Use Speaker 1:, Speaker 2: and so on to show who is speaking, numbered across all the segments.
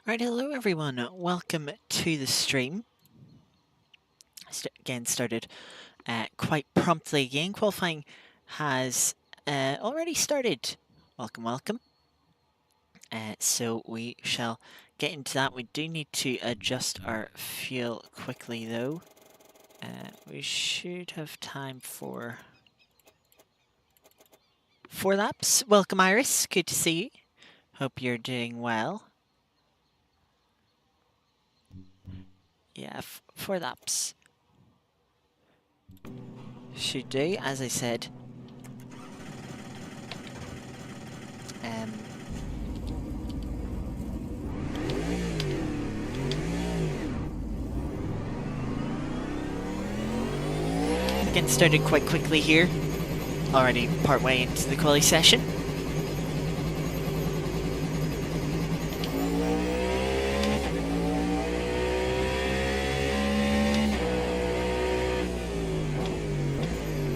Speaker 1: Right, hello everyone. Welcome to the stream. Started quite promptly again. Qualifying has already started. Welcome, welcome. So we shall get into that. We do need to adjust our fuel quickly though. We should have time for 4 laps. Welcome, Iris. Good to see you. Hope you're doing well. Yeah, 4 laps. Should do, as I said. Um, Getting started quite quickly here. Already partway into the quali session.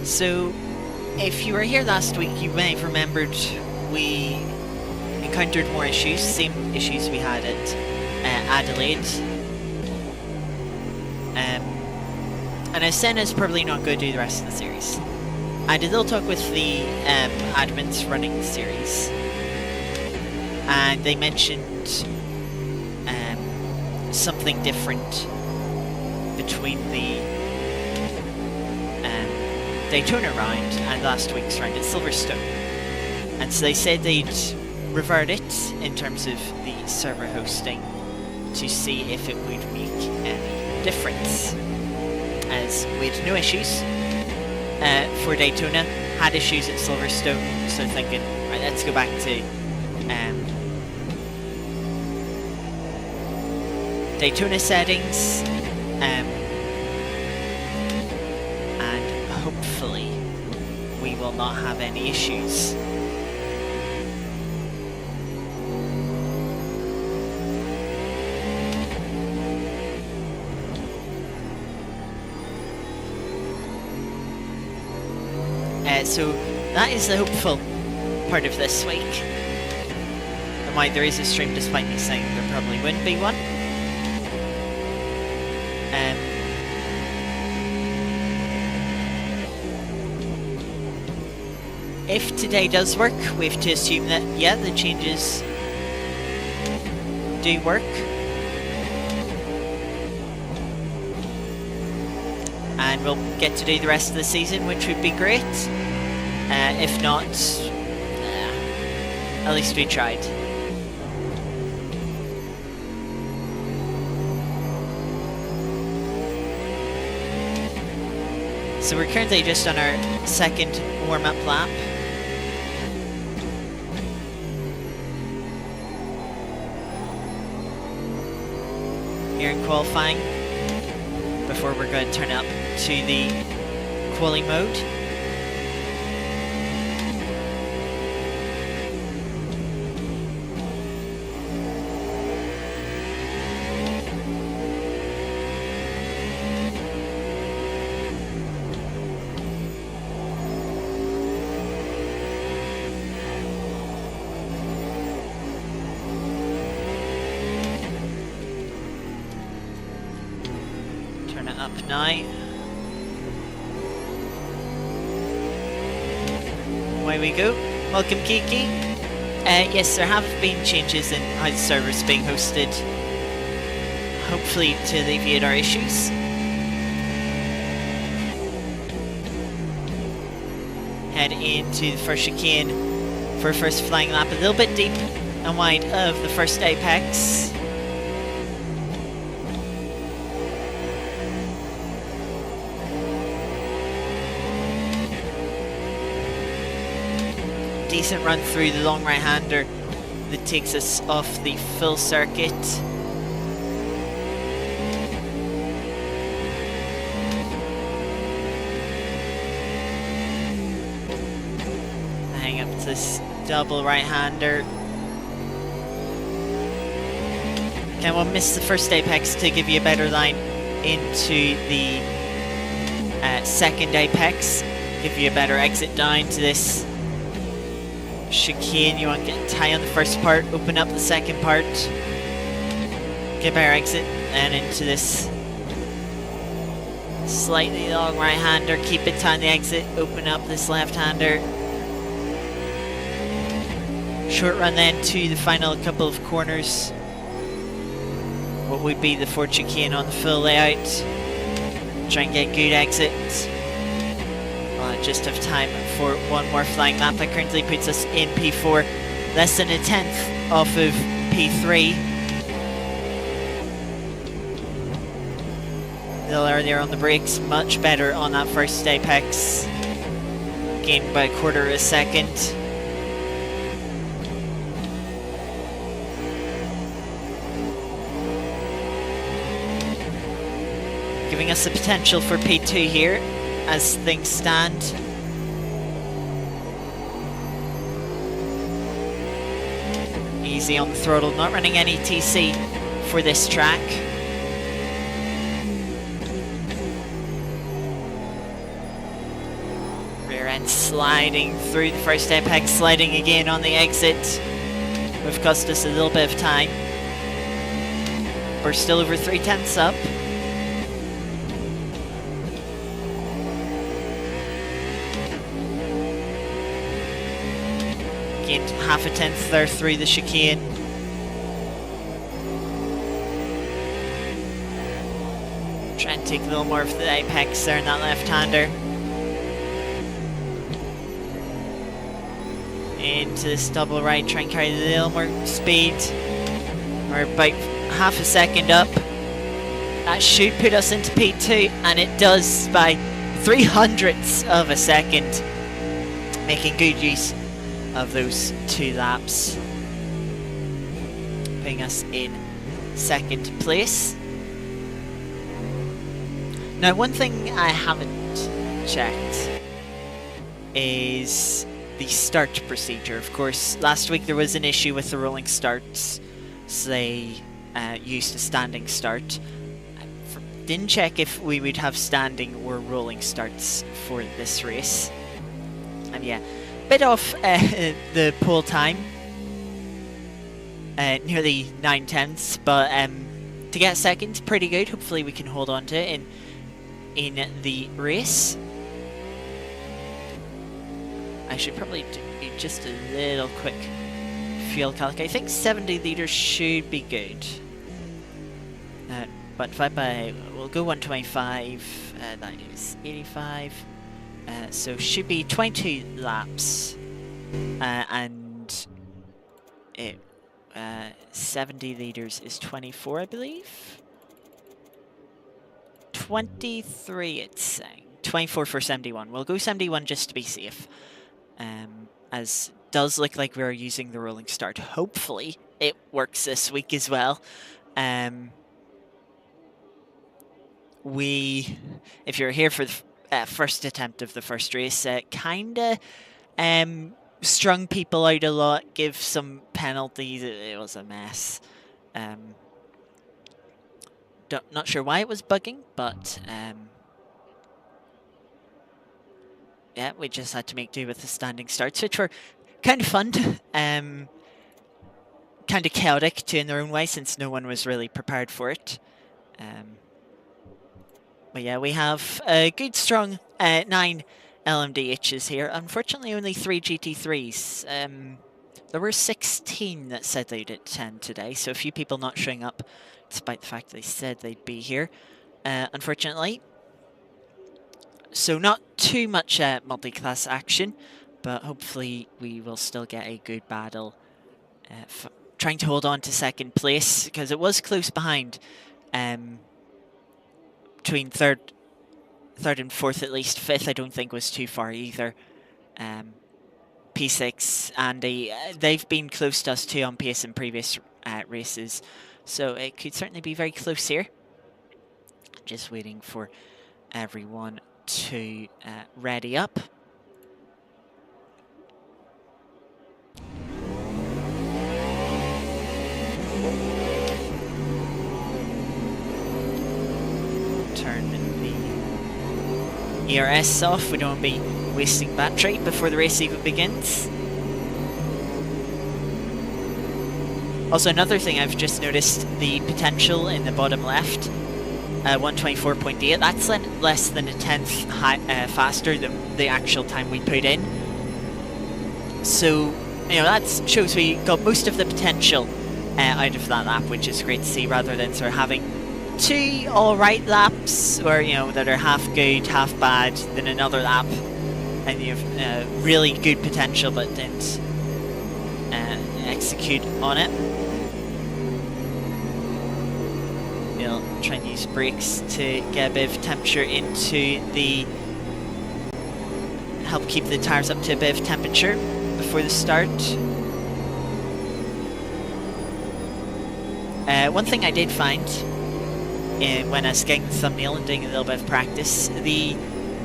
Speaker 1: So, if you were here last week, you may have remembered we encountered more issues, same issues we had at Adelaide. And as Senna's probably not going to do the rest of the series. I did a little talk with the admins running the series, and they mentioned something different between the Daytona round and last week's round at Silverstone. And so they said they'd revert it in terms of the server hosting to see if it would make any difference. As we had no issues for Daytona, had issues at Silverstone, so thinking, right, let's go back to Daytona settings, and hopefully we will not have any issues. So that is the hopeful part of this week. And why there is a stream despite me saying there probably wouldn't be one. If today does work, we have to assume that, yeah, the changes do work. And we'll get to do the rest of the season, which would be great. If not, at least we tried. So we're currently just on our second warm-up lap. Here in qualifying, before we're going to turn up to the quali mode. Turn it up now. Away we go. Welcome, Kiki. Yes, there have been changes in how the server is being hosted, hopefully to alleviate our issues. Head into the first chicane for first flying lap, a little bit deep and wide of the first apex. Decent run through the long right-hander that takes us off the full circuit. Hang up to this double right-hander. Okay, we'll miss the first apex to give you a better line into the second apex. Give you a better exit down to this chicane. You want to get tight on the first part, open up the second part. Goodbye exit and into this slightly long right-hander. Keep it on the exit. Open up this left-hander. Short run then to the final couple of corners. What would be the Ford chicane on the full layout. Try and get good exit. Well, just have time for one more flying lap. That currently puts us in P4. Less than a tenth off of P3. A little earlier on the brakes, much better on that first apex. Gained by a quarter of a second. Giving us the potential for P2 here, as things stand. Easy on the throttle, not running any TC for this track. Rear end sliding through the first apex, sliding again on the exit. We've cost us a little bit of time. We're still over 3/10 up. Gained half a tenth there through the chicane. Try and take a little more of the apex there in that left-hander. Into this double right, try and carry a little more speed. We're about half a second up. That should put us into P2, and it does by 0.03 of a second. Making good use of those 2 laps, putting us in second place. Now, one thing I haven't checked is the start procedure. Of course, last week there was an issue with the rolling starts, so they used a standing start. Didn't check if we would have standing or rolling starts for this race. And yeah, bit off the pole time, nearly 9/10, but to get second, pretty good. Hopefully we can hold on to it in the race. I should probably do just a little quick fuel calc. I think 70 litres should be good. But if we'll go 125, that is 85. So should be 22 laps, and it 70 litres is 24, I believe. 23, it's saying 24 for 71. We'll go 71 just to be safe, as does look like we're using the rolling start. Hopefully it works this week as well. If you're here for the first attempt of the first race, kinda strung people out a lot, give some penalties. It was a mess. Not sure why it was bugging, but yeah, we just had to make do with the standing starts, which were kind of fun. Kind of chaotic too in their own way, since no one was really prepared for it. But yeah, we have a good strong 9 LMDHs here. Unfortunately, only 3 GT3s. There were 16 that said they'd attend today, so a few people not showing up, despite the fact they said they'd be here, unfortunately. So not too much multi-class action, but hopefully we will still get a good battle. Trying to hold on to second place, because it was close behind. Between third and fourth, at least. Fifth, I don't think was too far either. P6, Andy, they've been close to us too on pace in previous races, so it could certainly be very close here. Just waiting for everyone to ready up. Turn the ERS off, we don't want to be wasting battery before the race even begins. Also, another thing I've just noticed, the potential in the bottom left, 124.8, that's less than a tenth faster than the actual time we put in. So, you know, that shows we got most of the potential out of that lap, which is great to see, rather than sort of having 2 alright laps, or, you know, that are half good, half bad, then another lap, and you have really good potential but didn't execute on it. We'll try and use brakes to get a bit of temperature into the... help keep the tyres up to a bit of temperature before the start. One thing I did find when I was getting the thumbnail and doing a little bit of practice, the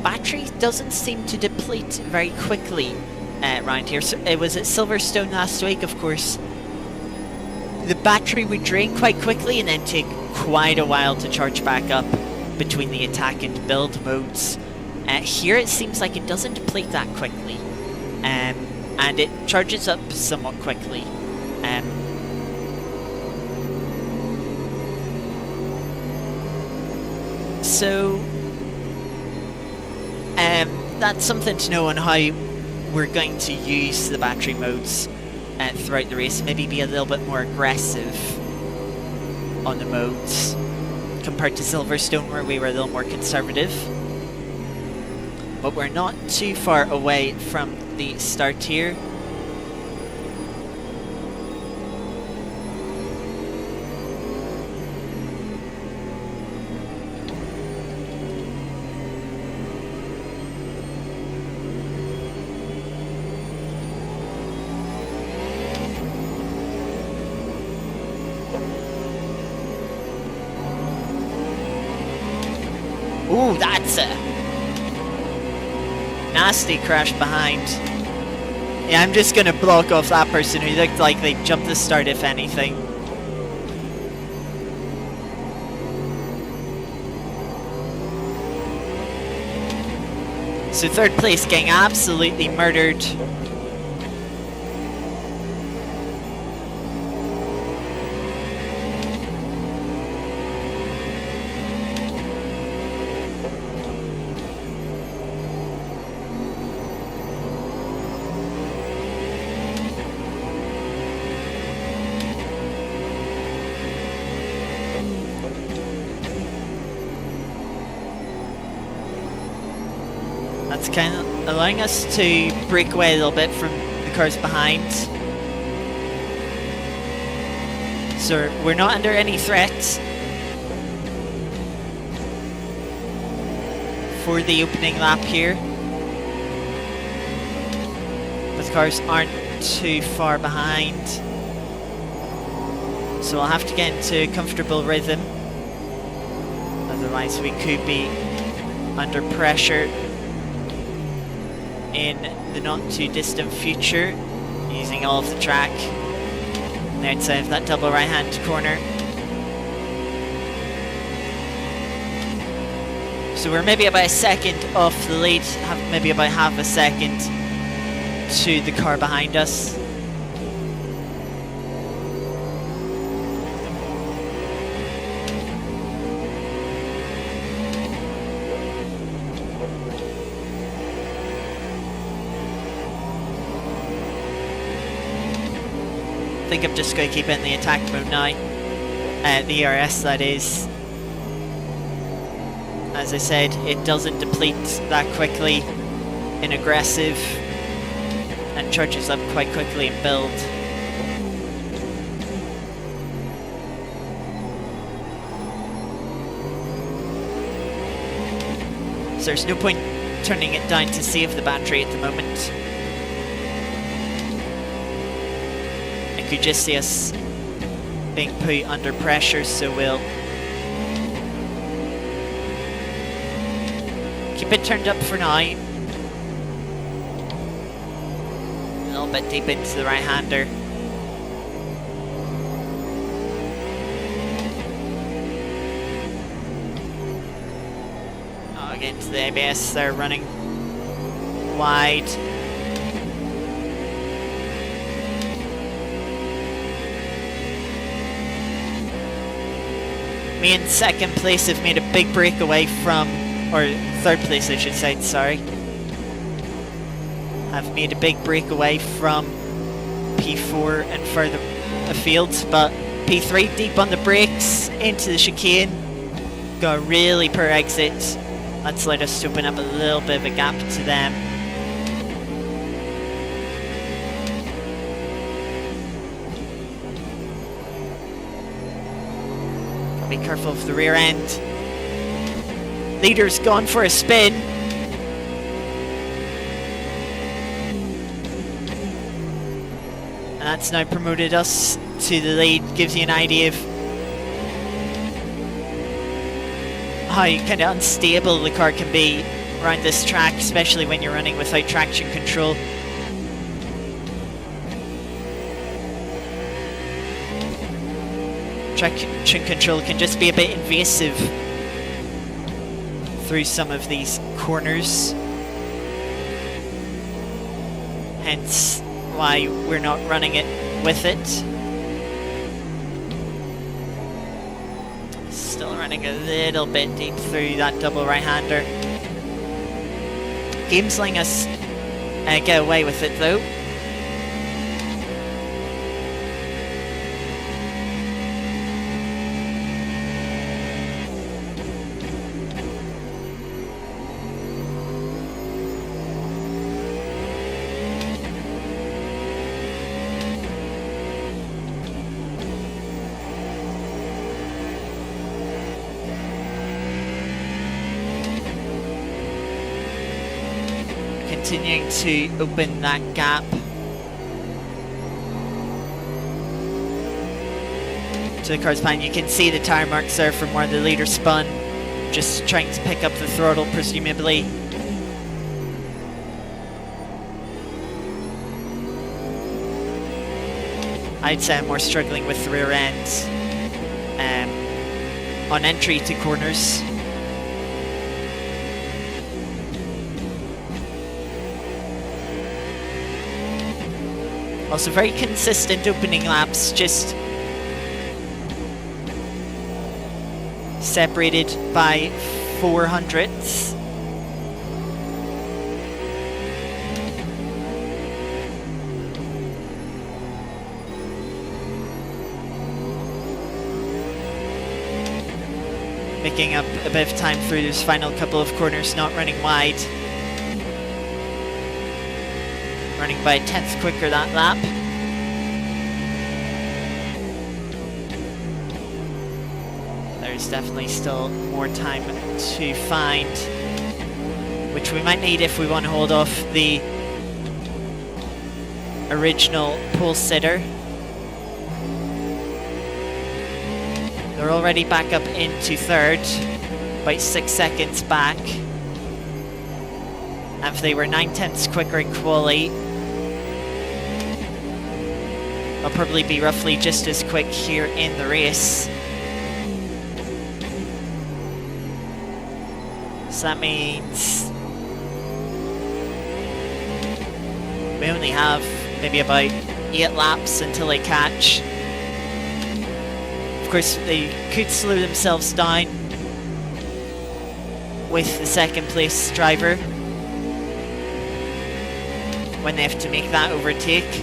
Speaker 1: battery doesn't seem to deplete very quickly around here. So it was at Silverstone last week, of course. The battery would drain quite quickly and then take quite a while to charge back up between the attack and build modes. Here it seems like it doesn't deplete that quickly, and it charges up somewhat quickly. So that's something to know on how we're going to use the battery modes throughout the race. Maybe be a little bit more aggressive on the modes compared to Silverstone, where we were a little more conservative. But we're not too far away from the start here. Ooh, that's a nasty crash behind. Yeah, I'm just gonna block off that person who looked like they jumped the start, if anything. So third place getting absolutely murdered. That's kind of allowing us to break away a little bit from the cars behind. So we're not under any threat for the opening lap here. But the cars aren't too far behind. So I'll have to get into a comfortable rhythm. Otherwise we could be under pressure in the not too distant future, using all of the track on the outside of that double right hand corner. So we're maybe about a second off the lead, maybe about half a second to the car behind us. I think I'm just going to keep it in the attack mode now. The ERS, that is. As I said, it doesn't deplete that quickly in aggressive and charges up quite quickly in build. So there's no point turning it down to save the battery at the moment. You just see us being put under pressure, so we'll keep it turned up for now. A little bit deep into the right-hander. Oh, get into the ABS, they're running wide. Me in second place have made a big breakaway from, or third place I should say, sorry. Have made a big breakaway from P4 and further afield, but P3 deep on the brakes into the chicane. Got a really poor exit. That's let us open up a little bit of a gap to them. Be careful of the rear end. Leader's gone for a spin. And that's now promoted us to the lead. Gives you an idea of how kind of unstable the car can be around this track, especially when you're running without traction control. Traction control can just be a bit invasive through some of these corners, hence why we're not running it with it. Still running a little bit deep through that double right-hander. Game's letting us get away with it though. Continuing to open that gap to the car's behind. You can see the tire marks there from where the leader spun, just trying to pick up the throttle presumably. I'd say I'm more struggling with the rear end on entry to corners. Also very consistent opening laps, just separated by 400ths. Making up a bit of time through those final couple of corners, not running wide. Running by a 10th quicker that lap. There's definitely still more time to find, which we might need if we want to hold off the original pole sitter. They're already back up into third, about 6 seconds back. And if they were 9/10ths quicker in quali, I'll probably be roughly just as quick here in the race. So that means we only have maybe about 8 laps until they catch. Of course, they could slow themselves down with the second place driver when they have to make that overtake.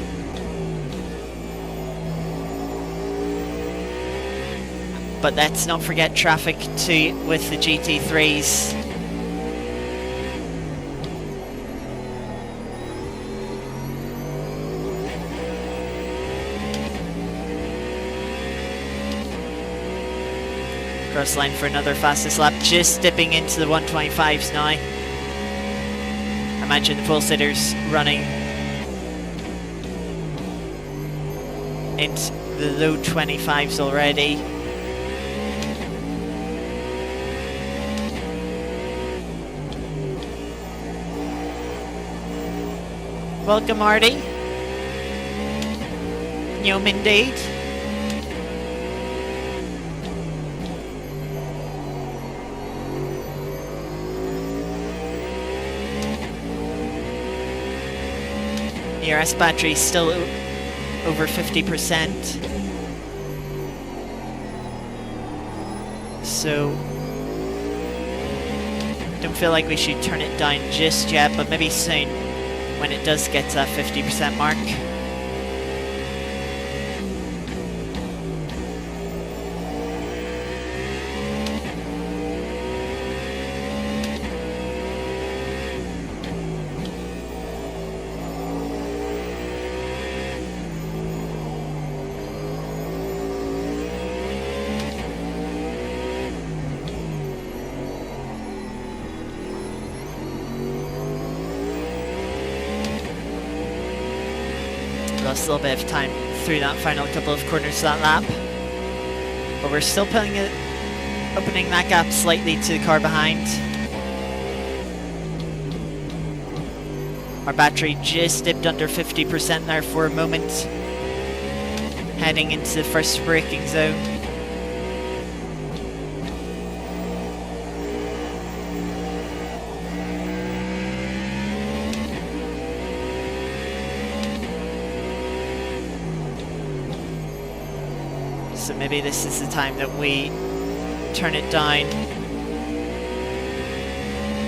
Speaker 1: But let's not forget traffic too with the GT3s. Cross line for another fastest lap, just dipping into the 125s now. I imagine the pole sitters running into the low 25s already. Welcome, Marty. Yum indeed. ERS battery still over 50%. so don't feel like we should turn it down just yet, but maybe soon when it does get to that 50% mark. Lost a little bit of time through that final couple of corners of that lap, but we're still opening that gap slightly to the car behind. Our battery just dipped under 50% there for a moment, heading into the first braking zone. So maybe this is the time that we turn it down.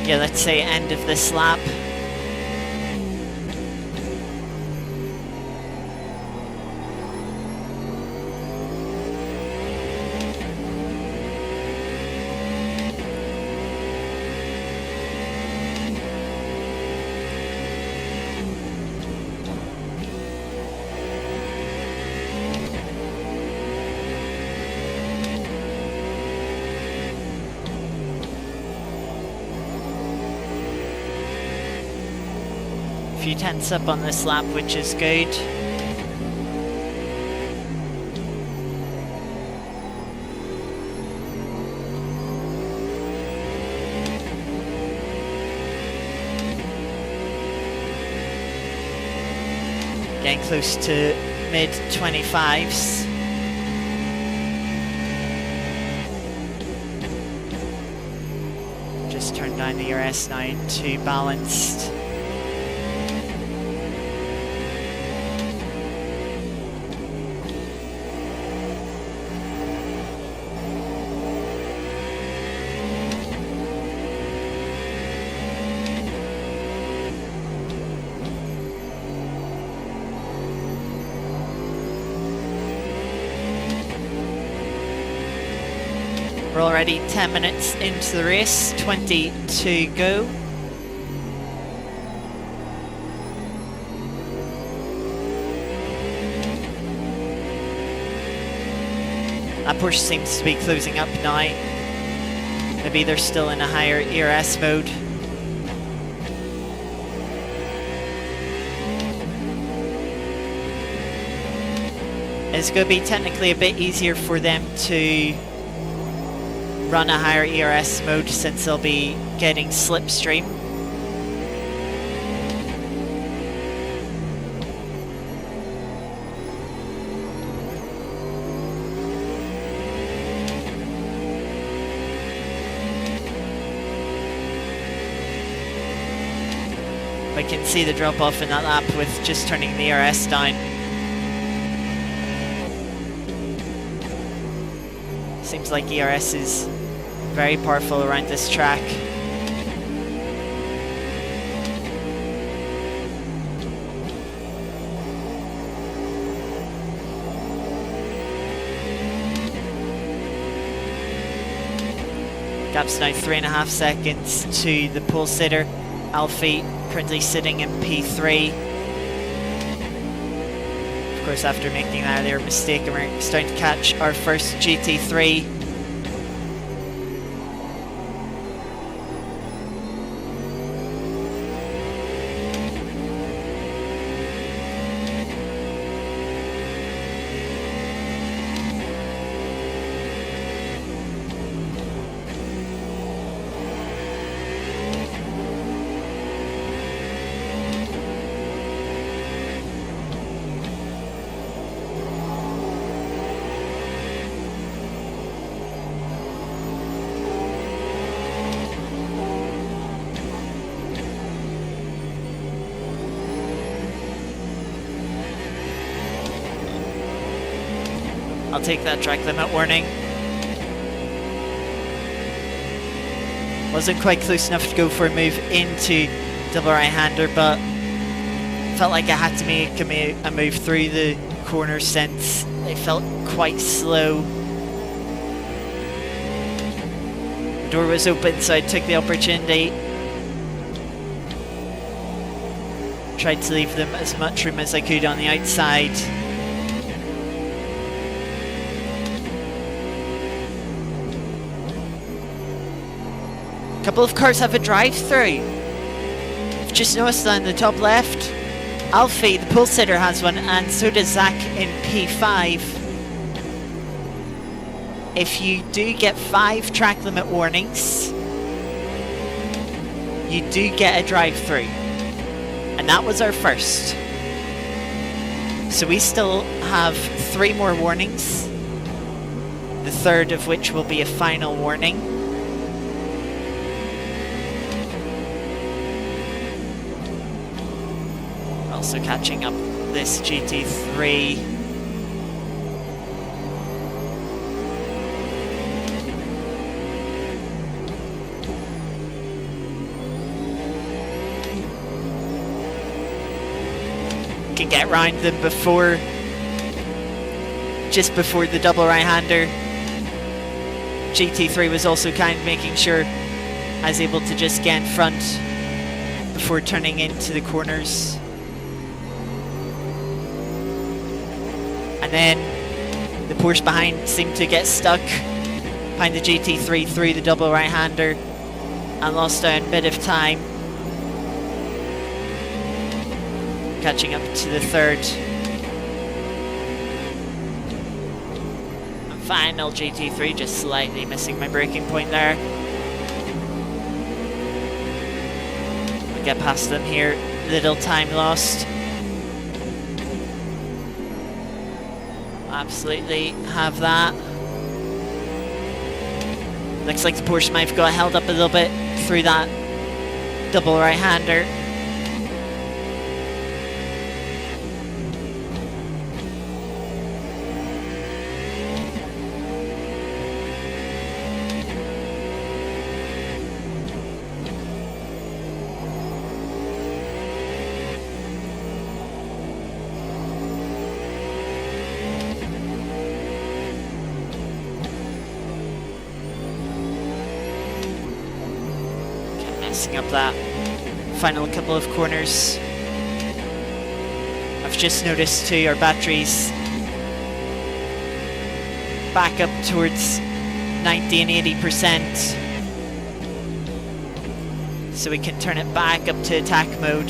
Speaker 1: Yeah, let's say end of this lap. Few tenths up on this lap, which is good. Getting close to mid 25s. Just turn down the ERS now to balanced. We're already 10 minutes into the race, 20 to go. That Porsche seems to be closing up now. Maybe they're still in a higher ERS mode. It's going to be technically a bit easier for them to run a higher ERS mode since they'll be getting slipstream. I can see the drop off in that lap with just turning the ERS down. Seems like ERS is very powerful around this track. Gap's now 3.5 seconds to the pole sitter. Alfie currently sitting in P3. Of course, after making that earlier mistake, and we're starting to catch our first GT3. I'll take that track limit warning. Wasn't quite close enough to go for a move into double right-hander, but felt like I had to make a move through the corner since they felt quite slow. The door was open, so I took the opportunity. Tried to leave them as much room as I could on the outside. A couple of cars have a drive-through. I've just noticed that in the top left. Alfie, the pole sitter, has one, and so does Zach in P5. If you do get 5 track limit warnings, you do get a drive-through. And that was our first. So we still have 3 more warnings, the third of which will be a final warning. Also catching up this GT3. Can get round them just before the double right-hander. GT3 was also kind of making sure I was able to just get in front before turning into the corners. And then the Porsche behind seemed to get stuck behind the GT3 through the double right-hander and lost out a bit of time. Catching up to the third. And final GT3, just slightly missing my braking point there. We'll get past them here, little time lost. Absolutely have that. Looks like the Porsche might have got held up a little bit through that double right-hander. Messing up that final couple of corners. I've just noticed too our batteries back up towards 90 and 80%, so we can turn it back up to attack mode.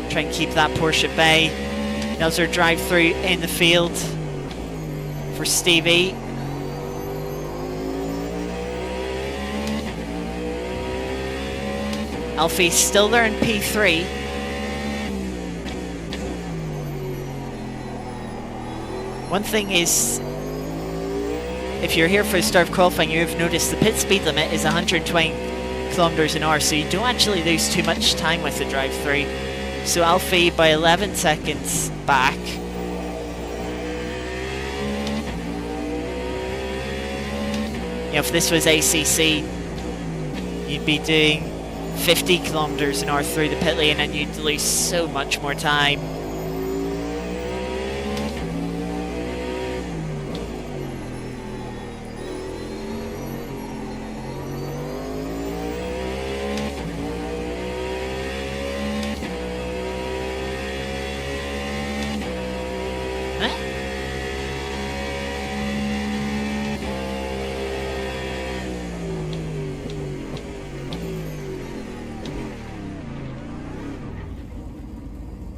Speaker 1: Try and keep that Porsche at bay. Another drive-through in the field for Stevie. Alfie's still there in P3. One thing is, if you're here for the start of qualifying, you've noticed the pit speed limit is 120 kilometers an hour, so you don't actually lose too much time with the drive-through. So Alfie by 11 seconds back. You know, if this was ACC, you'd be doing 50 kilometers an hour through the pit lane and you'd lose so much more time.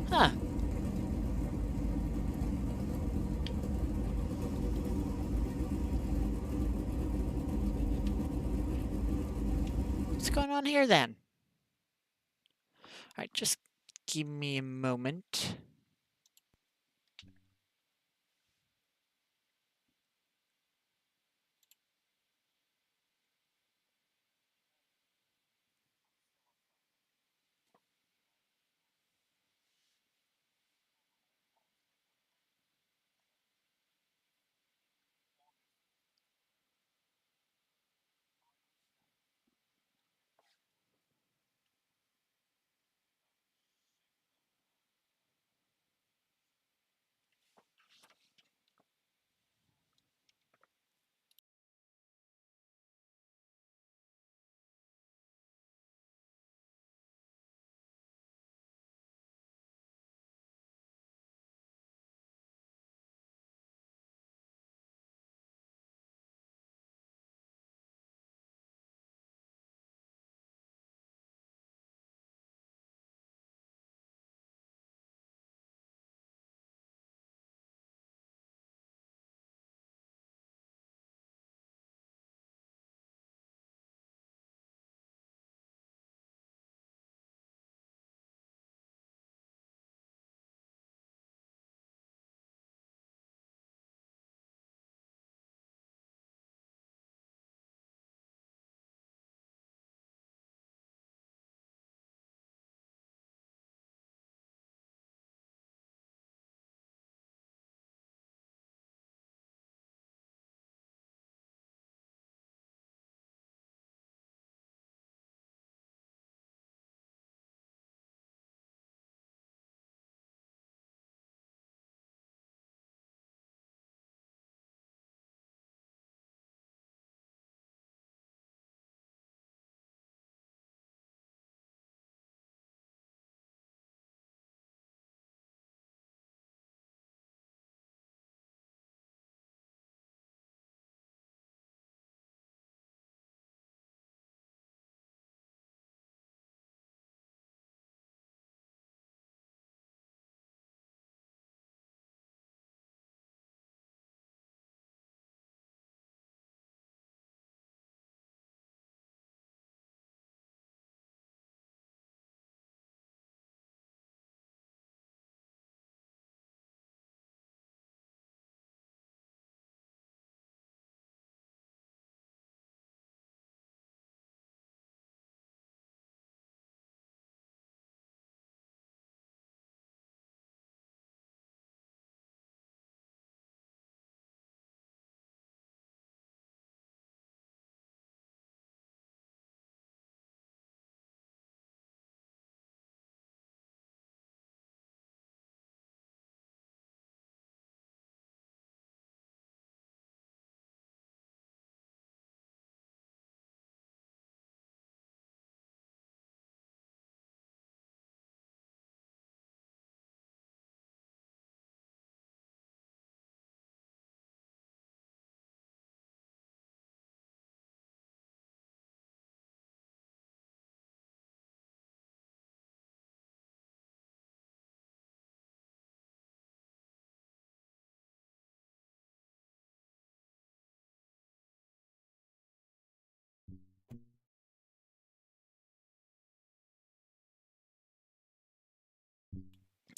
Speaker 1: Huh. What's going on here then? Alright, just give me a moment.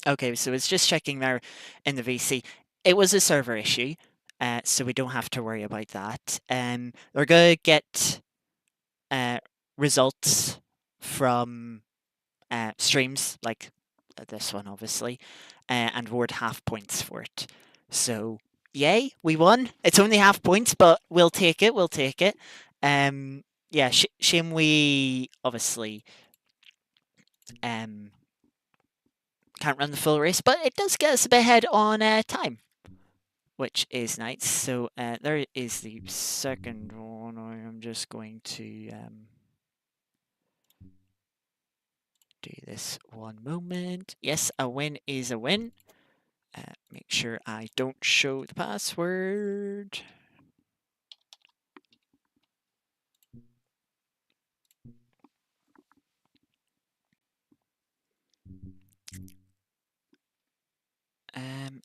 Speaker 1: Okay, so it's just checking there in the VC. It was a server issue, so we don't have to worry about that. We're going to get results from streams like this one, obviously, and award half points for it. So, yay, we won. It's only half points, but we'll take it. We'll take it. Yeah, shame we obviously can't run the full race, but it does get us a bit ahead on time, which is nice. So there is the second one. I'm just going to do this one moment. Yes, a win is a win. Make sure I don't show the password.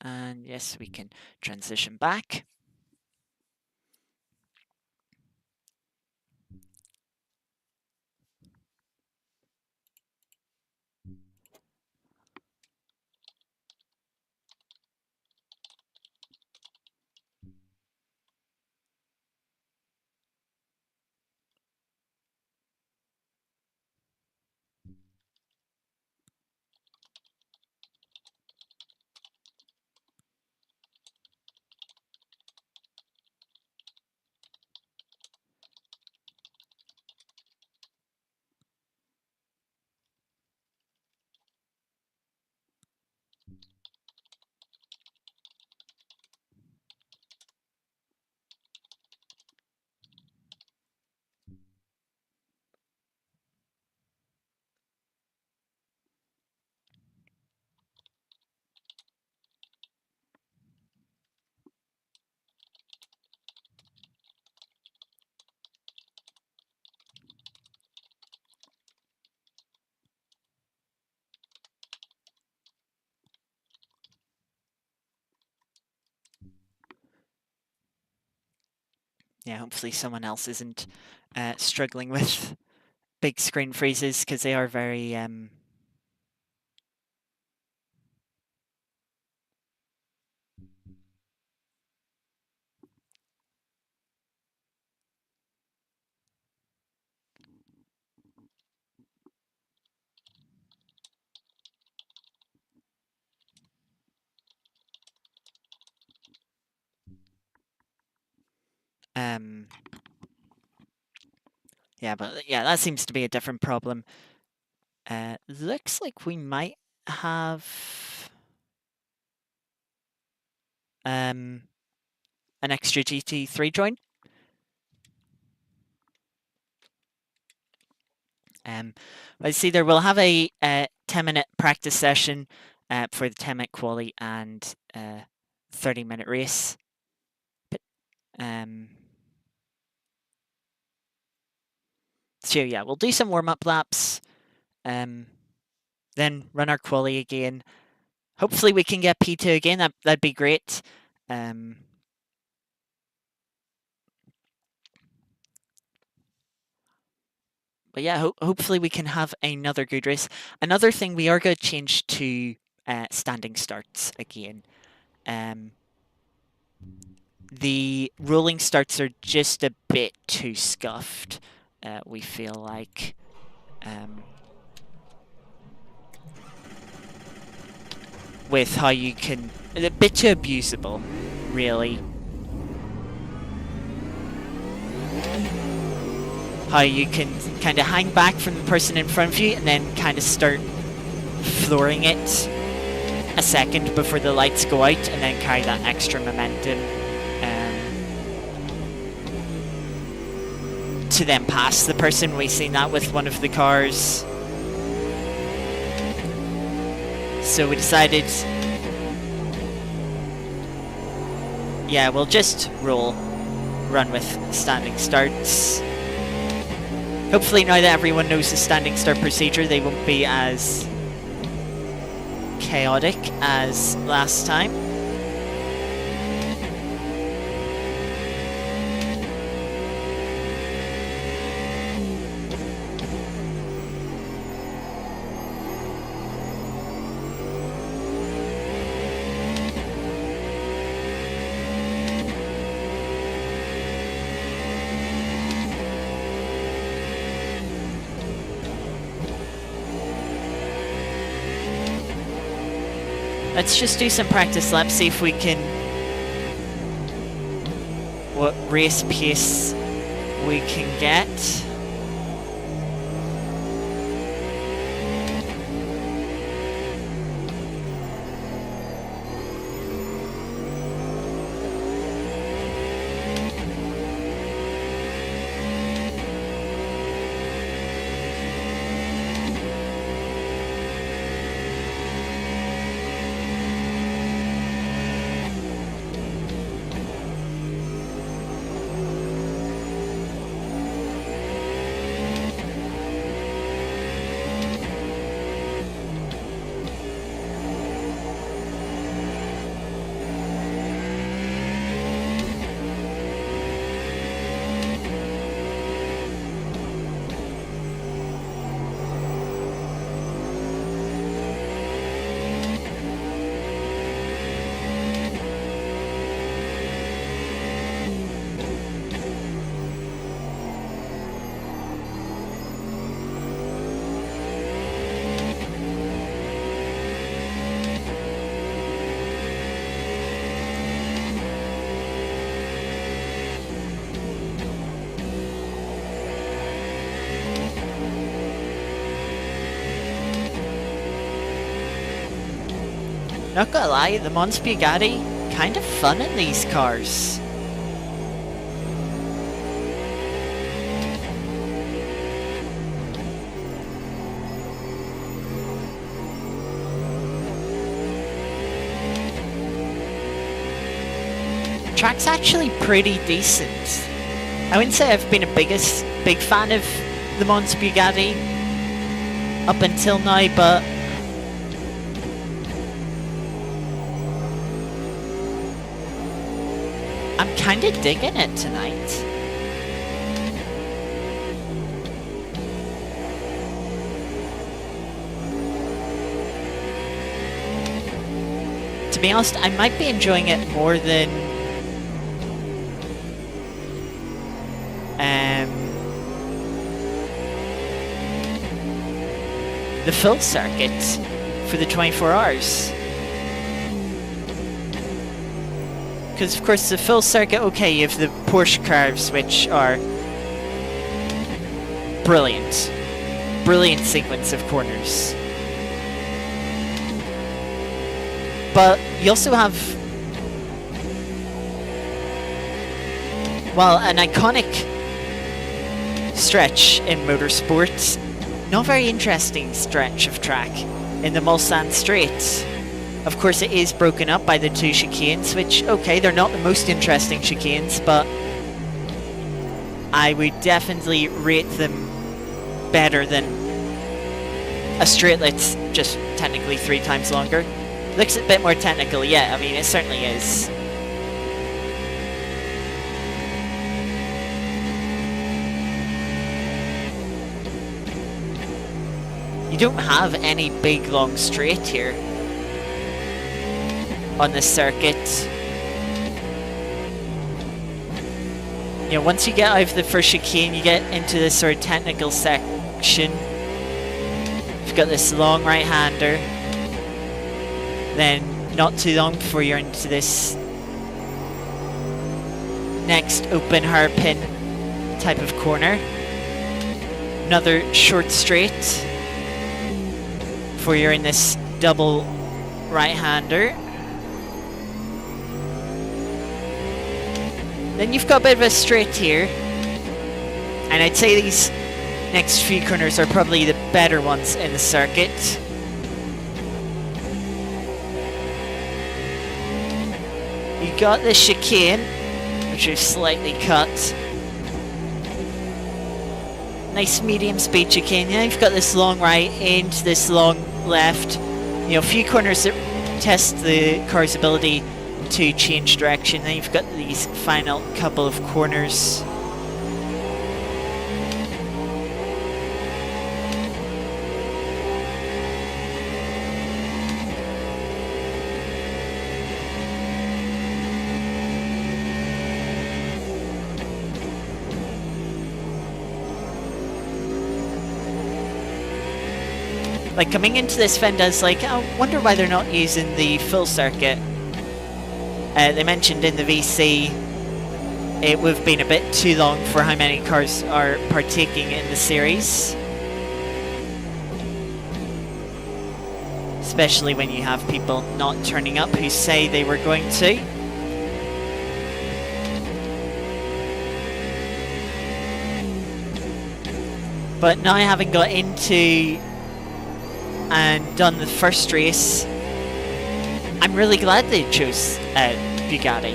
Speaker 1: And yes, we can transition back. Yeah, hopefully someone else isn't struggling with big screen freezes because they are very um yeah, but yeah, that seems to be a different problem. Looks like we might have an extra GT3 join. I see there we'll have a 10-minute practice session for the 10-minute quali and 30-minute race. But, so yeah, we'll do some warm-up laps, then run our quali again. Hopefully we can get P2 again. That'd be great. But yeah, hopefully we can have another good race. Another thing, we are going to change to standing starts again. The rolling starts are just a bit too scuffed, we feel like. With how you can... A bit too abusable, really. How you can kind of hang back from the person in front of you and then kind of start flooring it a second before the lights go out and then carry that extra momentum to then pass the person. We've seen that with one of the cars. So we decided, yeah, we'll just run with standing starts. Hopefully now that everyone knows the standing start procedure, they won't be as chaotic as last time. Let's just do some practice laps, see if we can... what race pace we can get. Not gonna lie, the Mons Bugatti, kind of fun in these cars. The track's actually pretty decent. I wouldn't say I've been a big fan of the Mons Bugatti up until now, but I'm kind of digging it tonight. To be honest, I might be enjoying it more than the full circuit for the 24 hours. Because of course the full circuit, okay, you have the Porsche curves, which are brilliant. Brilliant sequence of corners. But you also have, well, an iconic stretch in motorsport. Not very interesting stretch of track in the Mulsanne Straight. Of course, it is broken up by the two chicanes, which, okay, they're not the most interesting chicanes, but I would definitely rate them better than a straight that's just technically 3 times longer. Looks a bit more technical, yeah, I mean, it certainly is. You don't have any big long straight here on this circuit. You know, once you get out of the first chicane, you get into this sort of technical section. You've got this long right-hander. Then, not too long before you're into this next open hairpin type of corner. Another short straight before you're in this double right-hander. Then you've got a bit of a straight here, and I'd say these next few corners are probably the better ones in the circuit. You got the chicane, which is slightly cut. Nice medium speed chicane. Yeah, you've got this long right into this long left. You know, a few corners that test the car's ability to change direction. Then you've got these final couple of corners. Like, coming into this event, I was like, I wonder why they're not using the full circuit. They mentioned in the VC it would have been a bit too long for how many cars are partaking in the series. Especially when you have people not turning up who say they were going to. But now having got into and done the first race, I'm really glad they chose Bugatti.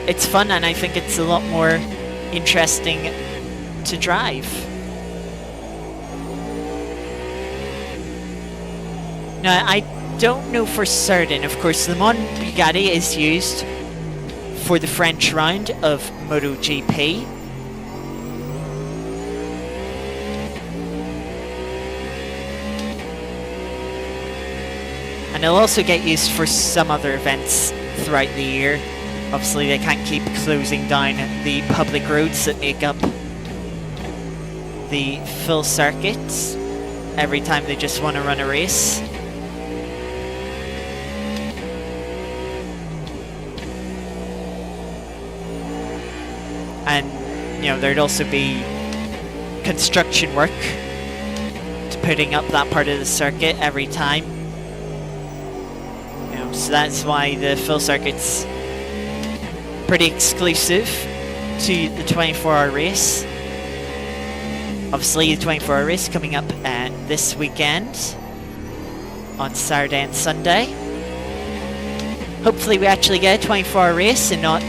Speaker 1: It's fun, and I think it's a lot more interesting to drive. Now, I don't know for certain. Of course, Le Mans Bugatti is used for the French round of MotoGP. And it'll also get used for some other events throughout the year. Obviously, they can't keep closing down the public roads that make up the full circuits every time they just want to run a race. And, you know, there'd also be construction work to putting up that part of the circuit every time. You know, so that's why the full circuit's pretty exclusive to the 24-hour race. Obviously, the 24-hour race coming up this weekend on Saturday and Sunday. Hopefully we actually get a 24-hour race and not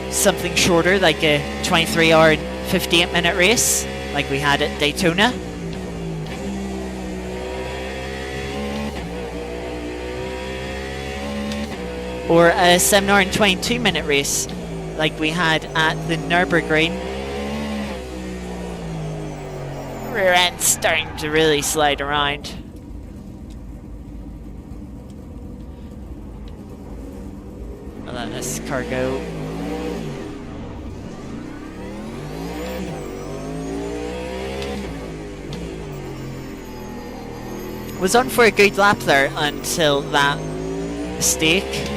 Speaker 1: something shorter like a 23-hour and 58-minute race like we had at Daytona. Or a 7-hour and 22-minute race like we had at the Nürburgring. Rear end's starting to really slide around. I'll let this car go. Was on for a good lap there until that mistake.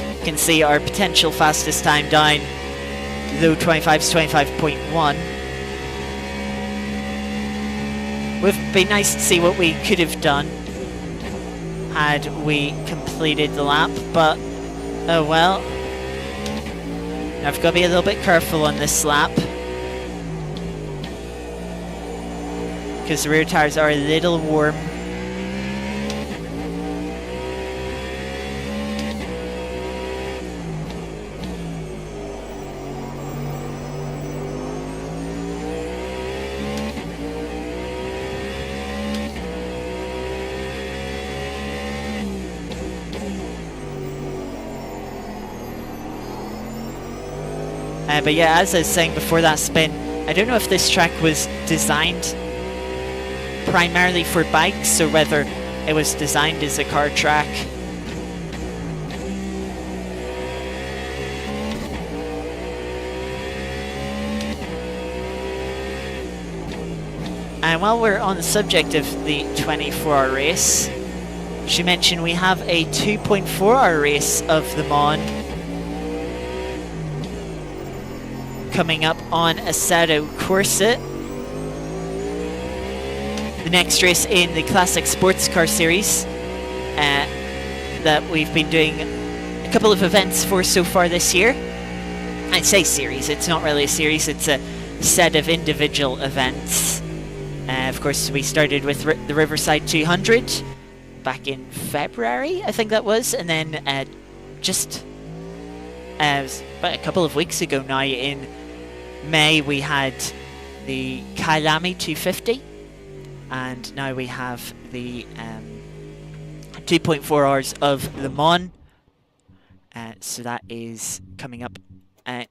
Speaker 1: You can see our potential fastest time down, though 25's 25.1. Would have been nice to see what we could have done had we completed the lap, but oh well. I've got to be a little bit careful on this lap, because the rear tires are a little warm. But yeah, as I was saying before that spin, I don't know if this track was designed primarily for bikes or whether it was designed as a car track. And while we're on the subject of the 24-hour race, she mentioned we have a 2.4-hour race of the Mans coming up on Assetto Corsa. The next race in the Classic Sports Car Series that we've been doing a couple of events for so far this year. I say series, it's not really a series, it's a set of individual events. Of course, we started with the Riverside 200 back in February, I think that was, and then just about a couple of weeks ago now in May we had the Kyalami 250, and now we have the 2.4 hours of Le Mans. So that is coming up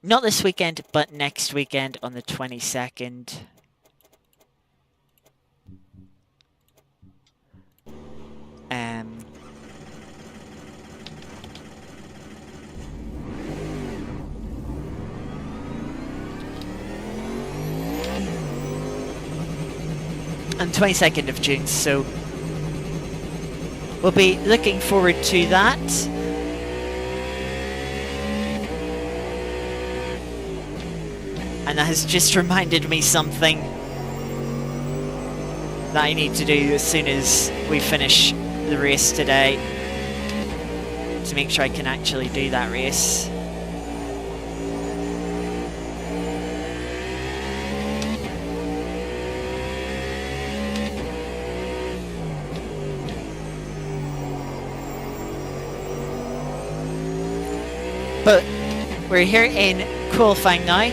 Speaker 1: not this weekend, but next weekend on the 22nd. and 22nd of June, so we'll be looking forward to that. And that has just reminded me something that I need to do as soon as we finish the race today, to make sure I can actually do that race. But we're here in qualifying now.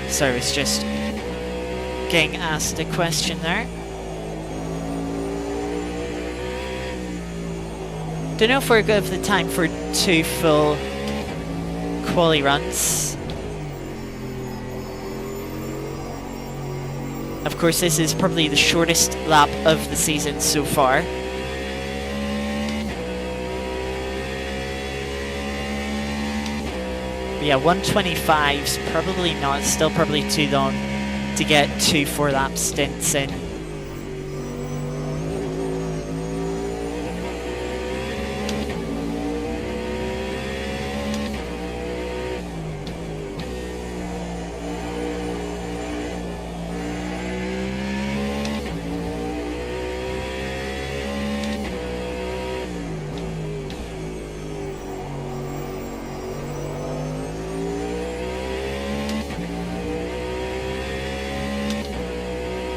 Speaker 1: So I was just getting asked a question there. Don't know if we're good for the time for 2 full quali runs. Of course, this is probably the shortest lap of the season so far. But yeah, 125's probably not, still probably too long to get 2 4-lap stints in.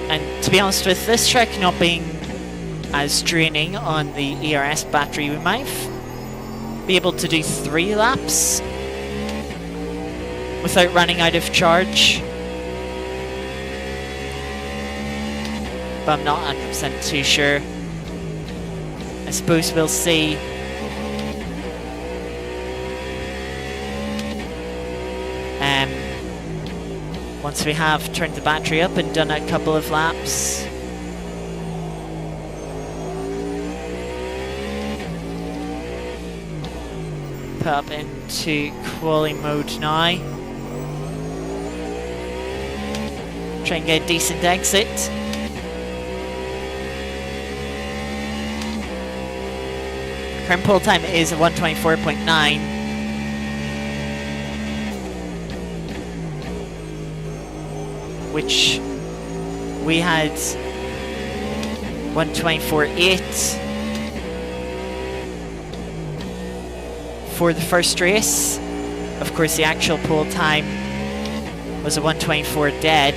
Speaker 1: And to be honest, with this track not being as draining on the ERS battery, we might be able to do 3 laps without running out of charge. But I'm not 100% too sure. I suppose we'll see. Once we have turned the battery up and done a couple of laps. Put up into quali mode now. Try and get a decent exit. Current pole time is 124.9. Which we had 124.8 for the first race. Of course, the actual pole time was a 124 dead.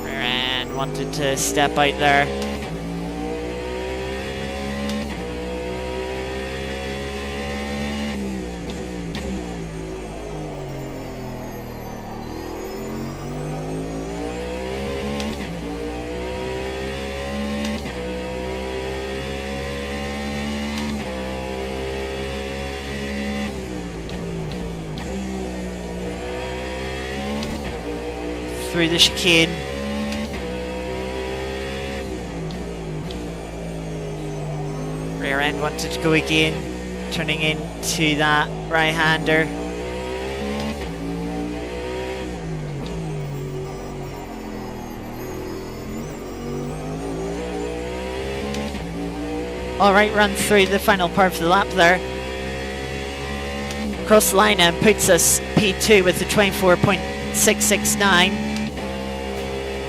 Speaker 1: And wanted to step out there. Through the chicane. Rear end wanted to go again, turning into that right-hander. Alright, run through the final part of the lap there. Cross the line and puts us P2 with the 24.669.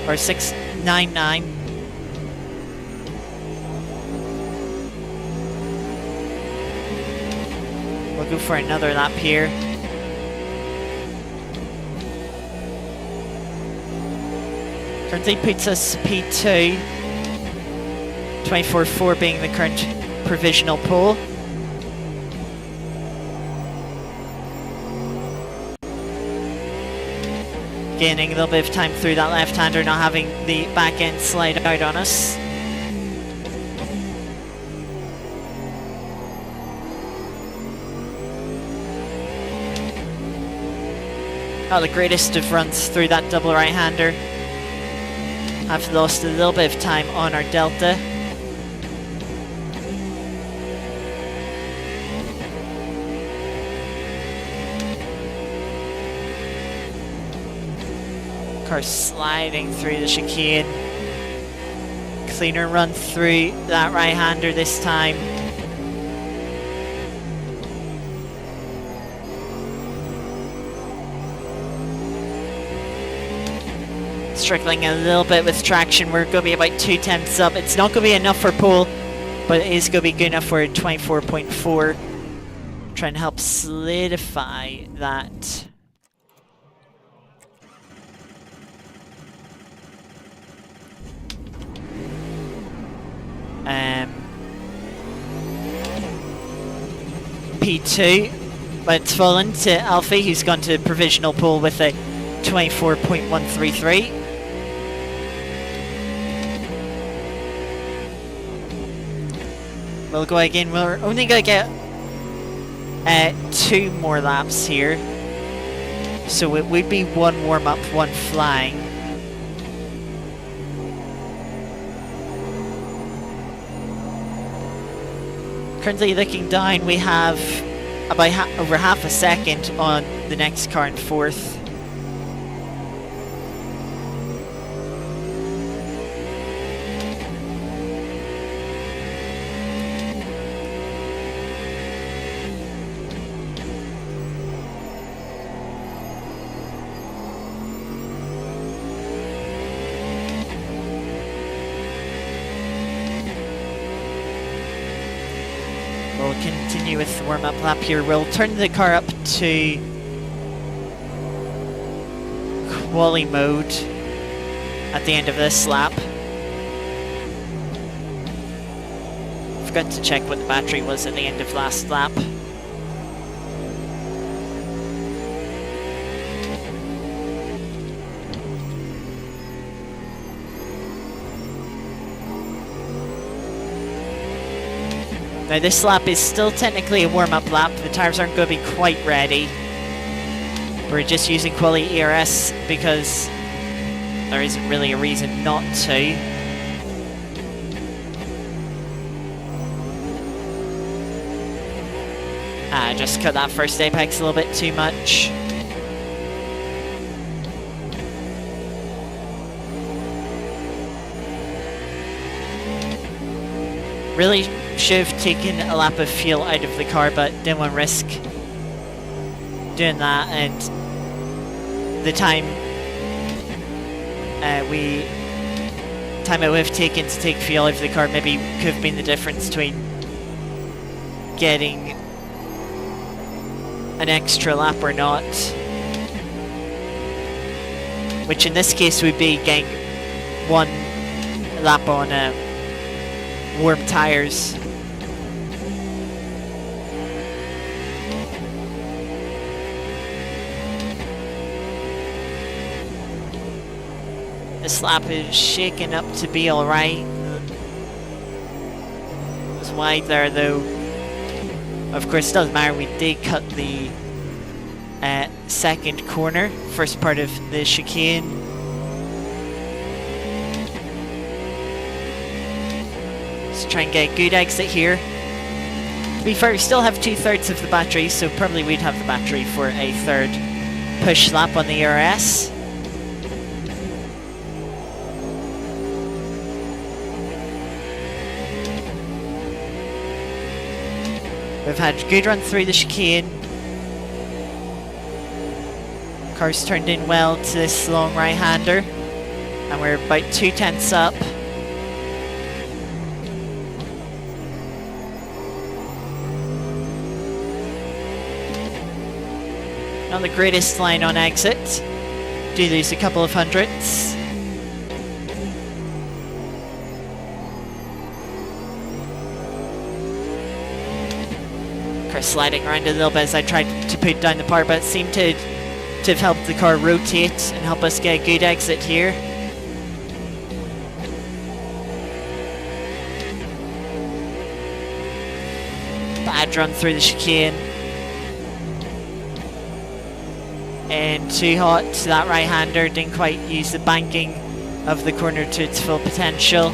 Speaker 1: Or 699. We'll go for another lap here. Currently puts us P2. 24.4 being the current provisional pole. Gaining a little bit of time through that left-hander, not having the back end slide out on us. Not the greatest of runs through that double right-hander. Have lost a little bit of time on our delta. Car sliding through the chicane. Cleaner run through that right-hander this time. Struggling a little bit with traction. We're going to be about 2/10 up. It's not going to be enough for pole, but it is going to be good enough for 24.4. Trying to help solidify that. P2, but it's fallen to Alfie, who's gone to provisional pole with a 24.133. We'll go again. We're only going to get 2 more laps here. So it would be 1 warm-up, 1 flying. Currently looking down, we have about over half a second on the next car in 4th. We'll continue with the warm-up lap here. We'll turn the car up to quali mode at the end of this lap. Forgot to check what the battery was at the end of last lap. Now this lap is still technically a warm-up lap. The tyres aren't going to be quite ready. We're just using quali ERS because there isn't really a reason not to. I just cut that first apex a little bit too much. Really should have taken a lap of fuel out of the car, but didn't want to risk doing that, and the time it would have taken to take fuel out of the car maybe could have been the difference between getting an extra lap or not, which in this case would be getting 1 lap on warm tyres. This lap is shaking up to be alright. It was wide there though. Of course it doesn't matter, we did cut the second corner, first part of the chicane. Let's try and get a good exit here. To be fair, we still have 2/3 of the battery, so probably we'd have the battery for a 3rd push lap on the ERS. We've had a good run through the chicane. Car's turned in well to this long right-hander, and we're about 2/10 up. Not the greatest line on exit. Do lose a couple of hundredths. Sliding around a little bit as I tried to put down the power, but it seemed to to have helped the car rotate and help us get a good exit here. Bad run through the chicane. And too hot to that right-hander, didn't quite use the banking of the corner to its full potential.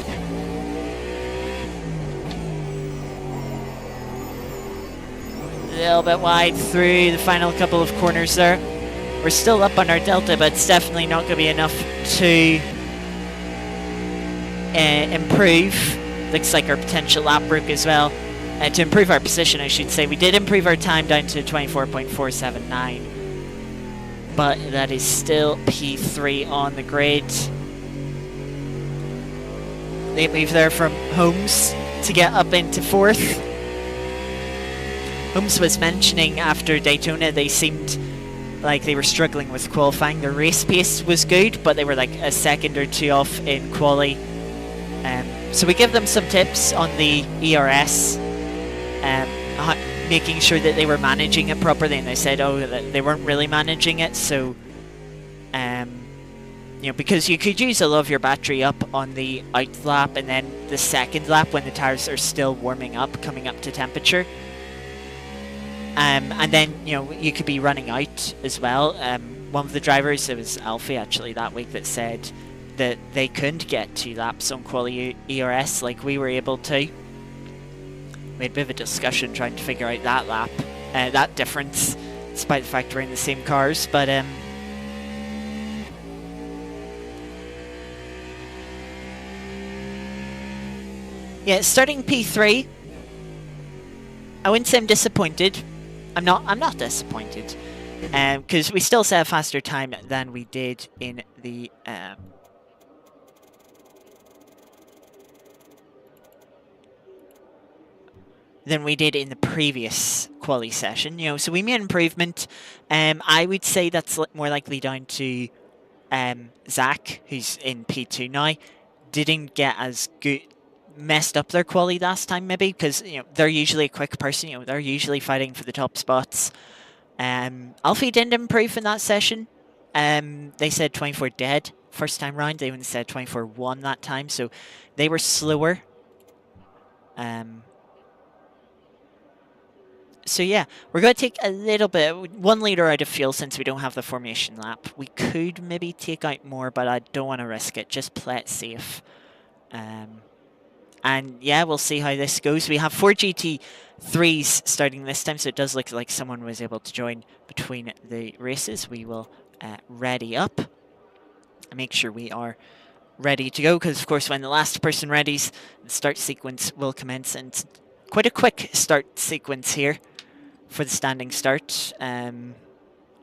Speaker 1: A little bit wide through the final couple of corners there. We're still up on our delta, but it's definitely not going to be enough to improve. Looks like our potential lap broke as well. To improve our position, I should say. We did improve our time down to 24.479. But that is still P3 on the grid. Late move there from Holmes to get up into 4th. Holmes was mentioning after Daytona they seemed like they were struggling with qualifying. Their race pace was good, but they were like a second or two off in quali. So we give them some tips on the ERS, making sure that they were managing it properly, and they said, oh, that they weren't really managing it. So, you know, because you could use a lot of your battery up on the out lap, and then the second lap when the tires are still warming up, coming up to temperature. And then, you know, you could be running out as well. One of the drivers, it was Alfie actually that week, that said that they couldn't get 2 laps on quali ERS like we were able to. We had a bit of a discussion trying to figure out that lap, that difference, despite the fact we're in the same cars. But yeah, starting P3. I wouldn't say I'm disappointed. I'm not disappointed, because we still set a faster time than we did in the previous quali session. You know, so we made an improvement. I would say that's more likely down to Zach, who's in P2 now, didn't get as good. Messed up their quali last time, maybe, because, you know, they're usually a quick person. You know, they're usually fighting for the top spots. Alfie didn't improve in that session. They said 24 dead first time round. They even said 24-1 that time, so they were slower. So yeah, we're going to take a little bit, 1 litre out of fuel since we don't have the formation lap. We could maybe take out more, but I don't want to risk it. Just play it safe. And yeah, we'll see how this goes. We have 4 GT3s starting this time, so it does look like someone was able to join between the races. We will ready up and make sure we are ready to go, because of course when the last person readies, the start sequence will commence, and quite a quick start sequence here for the standing start. We'll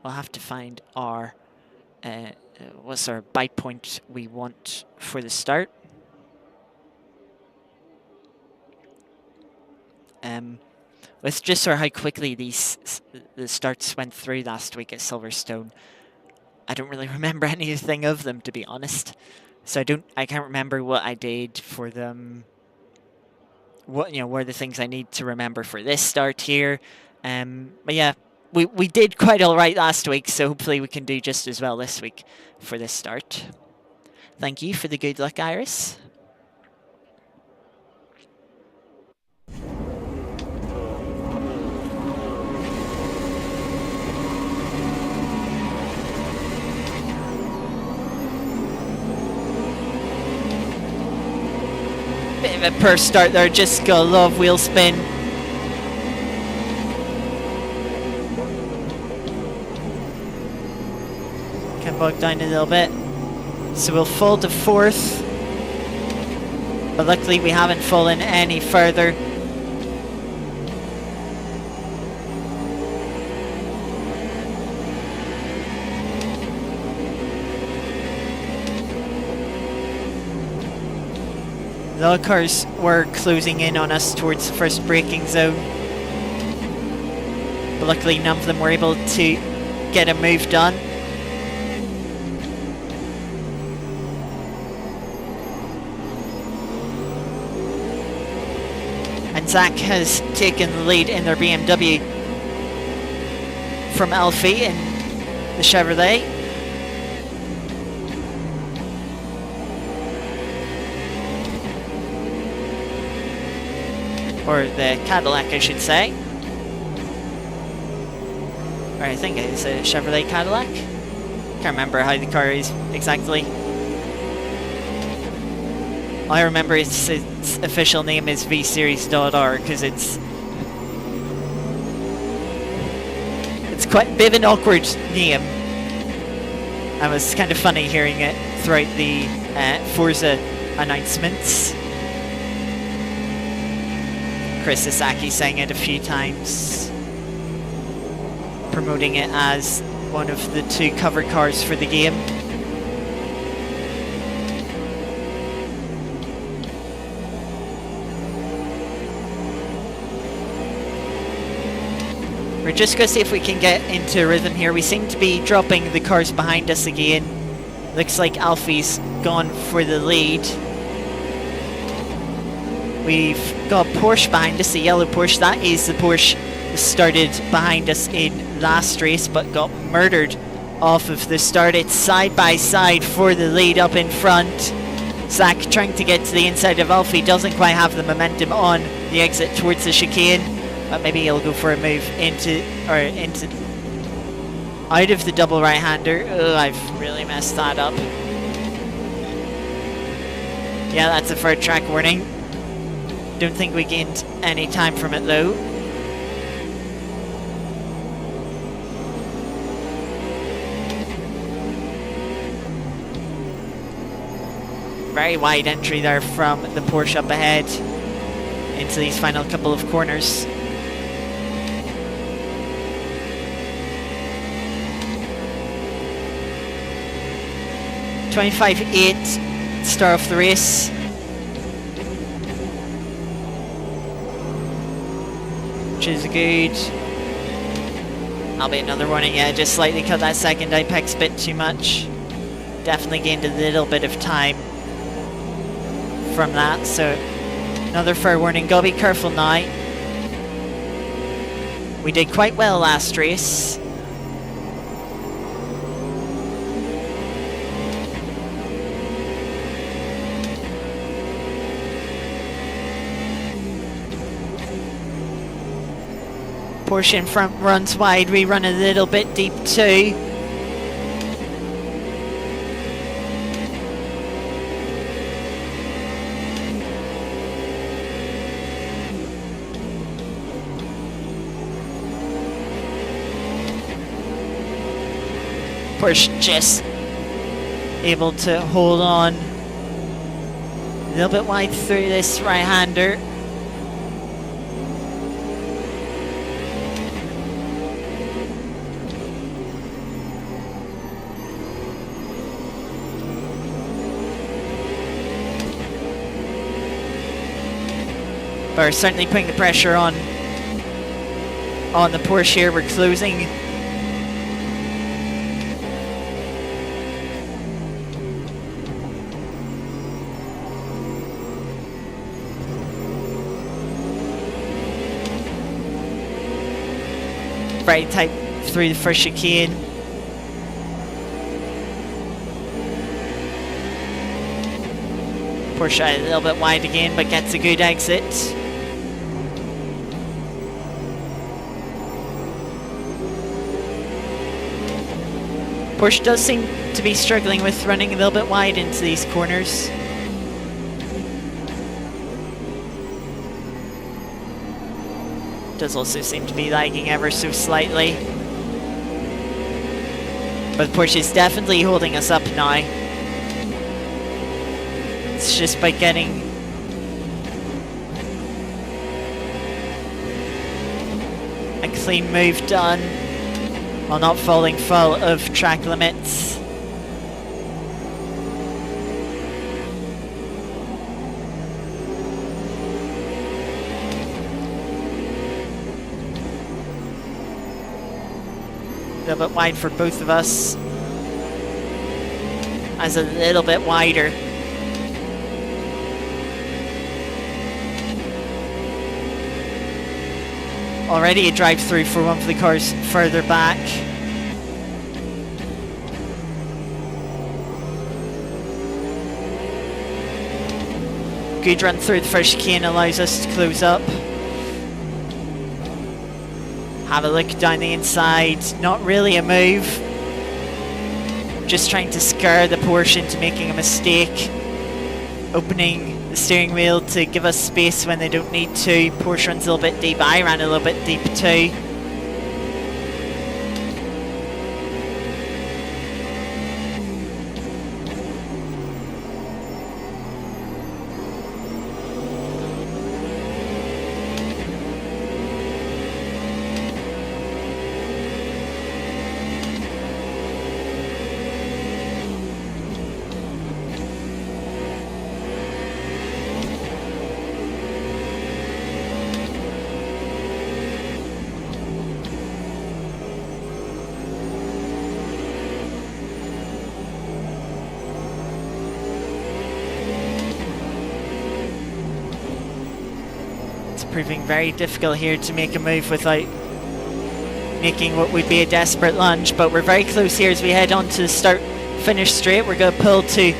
Speaker 1: have to find our what's our bite point we want for the start. With just sort of how quickly the starts went through last week at Silverstone, I don't really remember anything of them, to be honest. So I can't remember what I did for them. What are the things I need to remember for this start here. But yeah, we did quite all right last week, so hopefully we can do just as well this week for this start. Thank you for the good luck, Iris. Bit of a poor start there, just got a lot of wheel spin. Can bog down a little bit. So we'll fall to 4th. But luckily we haven't fallen any further. The other cars were closing in on us towards the first braking zone. But luckily none of them were able to get a move done. And Zach has taken the lead in their BMW from Alfie, and the Chevrolet. Or the Cadillac, I should say. Or I think it's a Chevrolet Cadillac. Can't remember how the car is exactly. I remember its official name is V-Series.R because it's quite a bit of an awkward name. And it was kind of funny hearing it throughout the Forza announcements. Chris Sasaki sang it a few times, promoting it as one of the 2 cover cars for the game. We're just going to see if we can get into a rhythm here. We seem to be dropping the cars behind us again. Looks like Alfie's gone for the lead. We've got Porsche behind us, the yellow Porsche. That is the Porsche that started behind us in last race, but got murdered off of the start. It's side by side for the lead up in front. Zach trying to get to the inside of Alfie, doesn't quite have the momentum on the exit towards the chicane, but maybe he'll go for a move out of the double right-hander. Oh, I've really messed that up. Yeah, that's a third track warning. Don't think we gained any time from it though. Very wide entry there from the Porsche up ahead into these final couple of corners. .25.8 start off the race. Which is good. That'll be another warning. Yeah, just slightly cut that second apex bit too much. Definitely gained a little bit of time from that, so another fair warning. Gotta be careful now. We did quite well last race. Porsche in front runs wide, we run a little bit deep too. Porsche just able to hold on a little bit wide through this right-hander. But we're certainly putting the pressure on the Porsche here. We're closing. Very tight through the first chicane. Porsche a little bit wide again, but gets a good exit. Porsche does seem to be struggling with running a little bit wide into these corners. Does also seem to be lagging ever so slightly. But Porsche is definitely holding us up now. It's just by getting a clean move done while not falling foul of track limits. A little bit wide for both of us. As a little bit wider. Already a drive-through for one of the cars further back. good run through the first chicane allows us to close up. Have a look down the inside, not really a move. Just trying to scare the Porsche into making a mistake. Opening the steering wheel to give us space when they don't need to. Porsche runs a little bit deep, I ran a little bit deep too. Proving very difficult here to make a move without making what would be a desperate lunge, but we're very close here as we head on to the start finish straight. We're going to pull to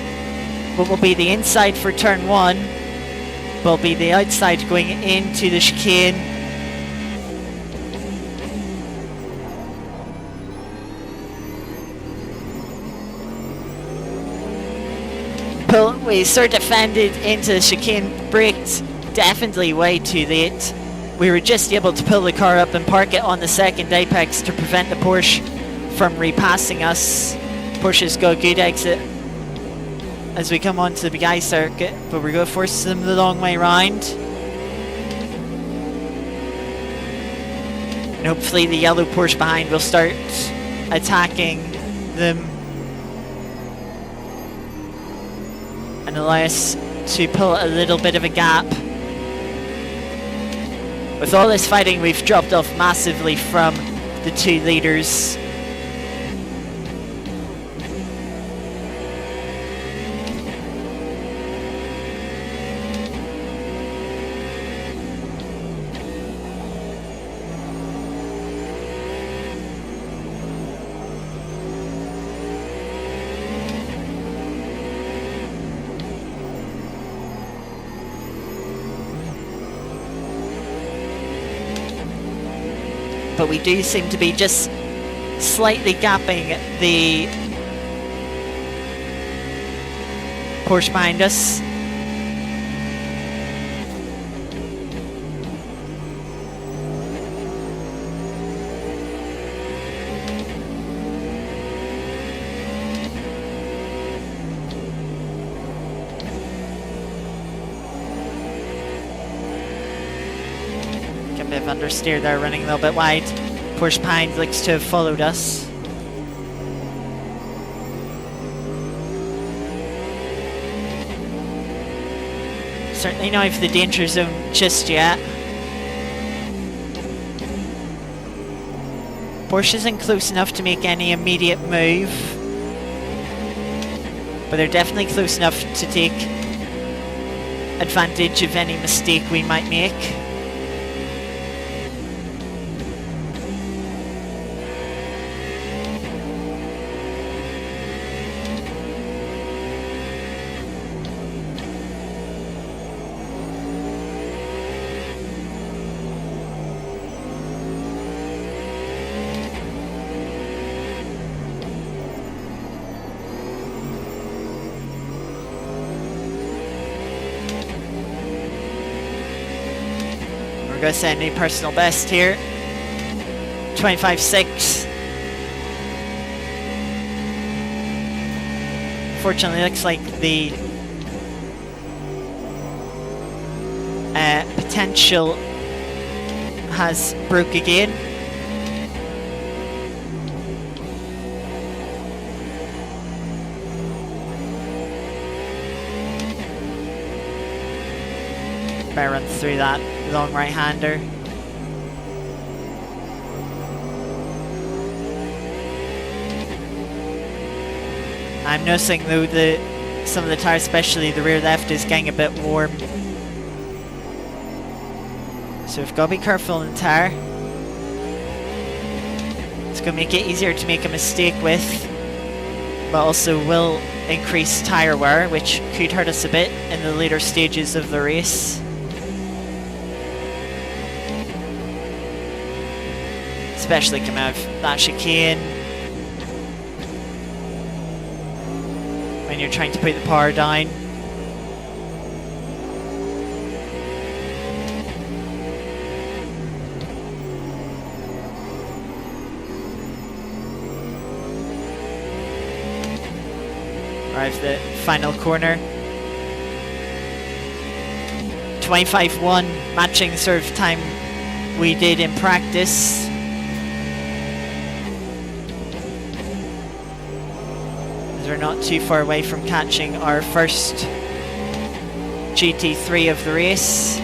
Speaker 1: what will be the inside for turn 1, will be the outside going into the chicane. We sort of defended into the chicane, braked definitely way too late. We were just able to pull the car up and park it on the second apex to prevent the Porsche from repassing us. Porsche's got a good exit as we come onto the big I circuit, but we're going to force them the long way round. And hopefully the yellow Porsche behind will start attacking them and allow us to pull a little bit of a gap. With all this fighting, we've dropped off massively from the 2 leaders. But we do seem to be just slightly gapping the Porsche behind us. Bit of understeer there, running a little bit wide. Porsche behind looks to have followed us. Certainly not for the danger zone just yet. Porsche isn't close enough to make any immediate move, but they're definitely close enough to take advantage of any mistake we might make. We're going to set a new personal best here. 25.6. Fortunately, looks like the potential has broke again. Better run through that long right-hander. I'm noticing though that some of the tires, especially the rear left, is getting a bit warm. So we've got to be careful in the tire. It's going to make it easier to make a mistake with, but also will increased tyre wear, which could hurt us a bit in the later stages of the race. Especially coming out of that chicane, when you're trying to put the power down. Arrive the final corner. 25.1, matching the sort of time we did in practice. We're not too far away from catching our first GT3 of the race.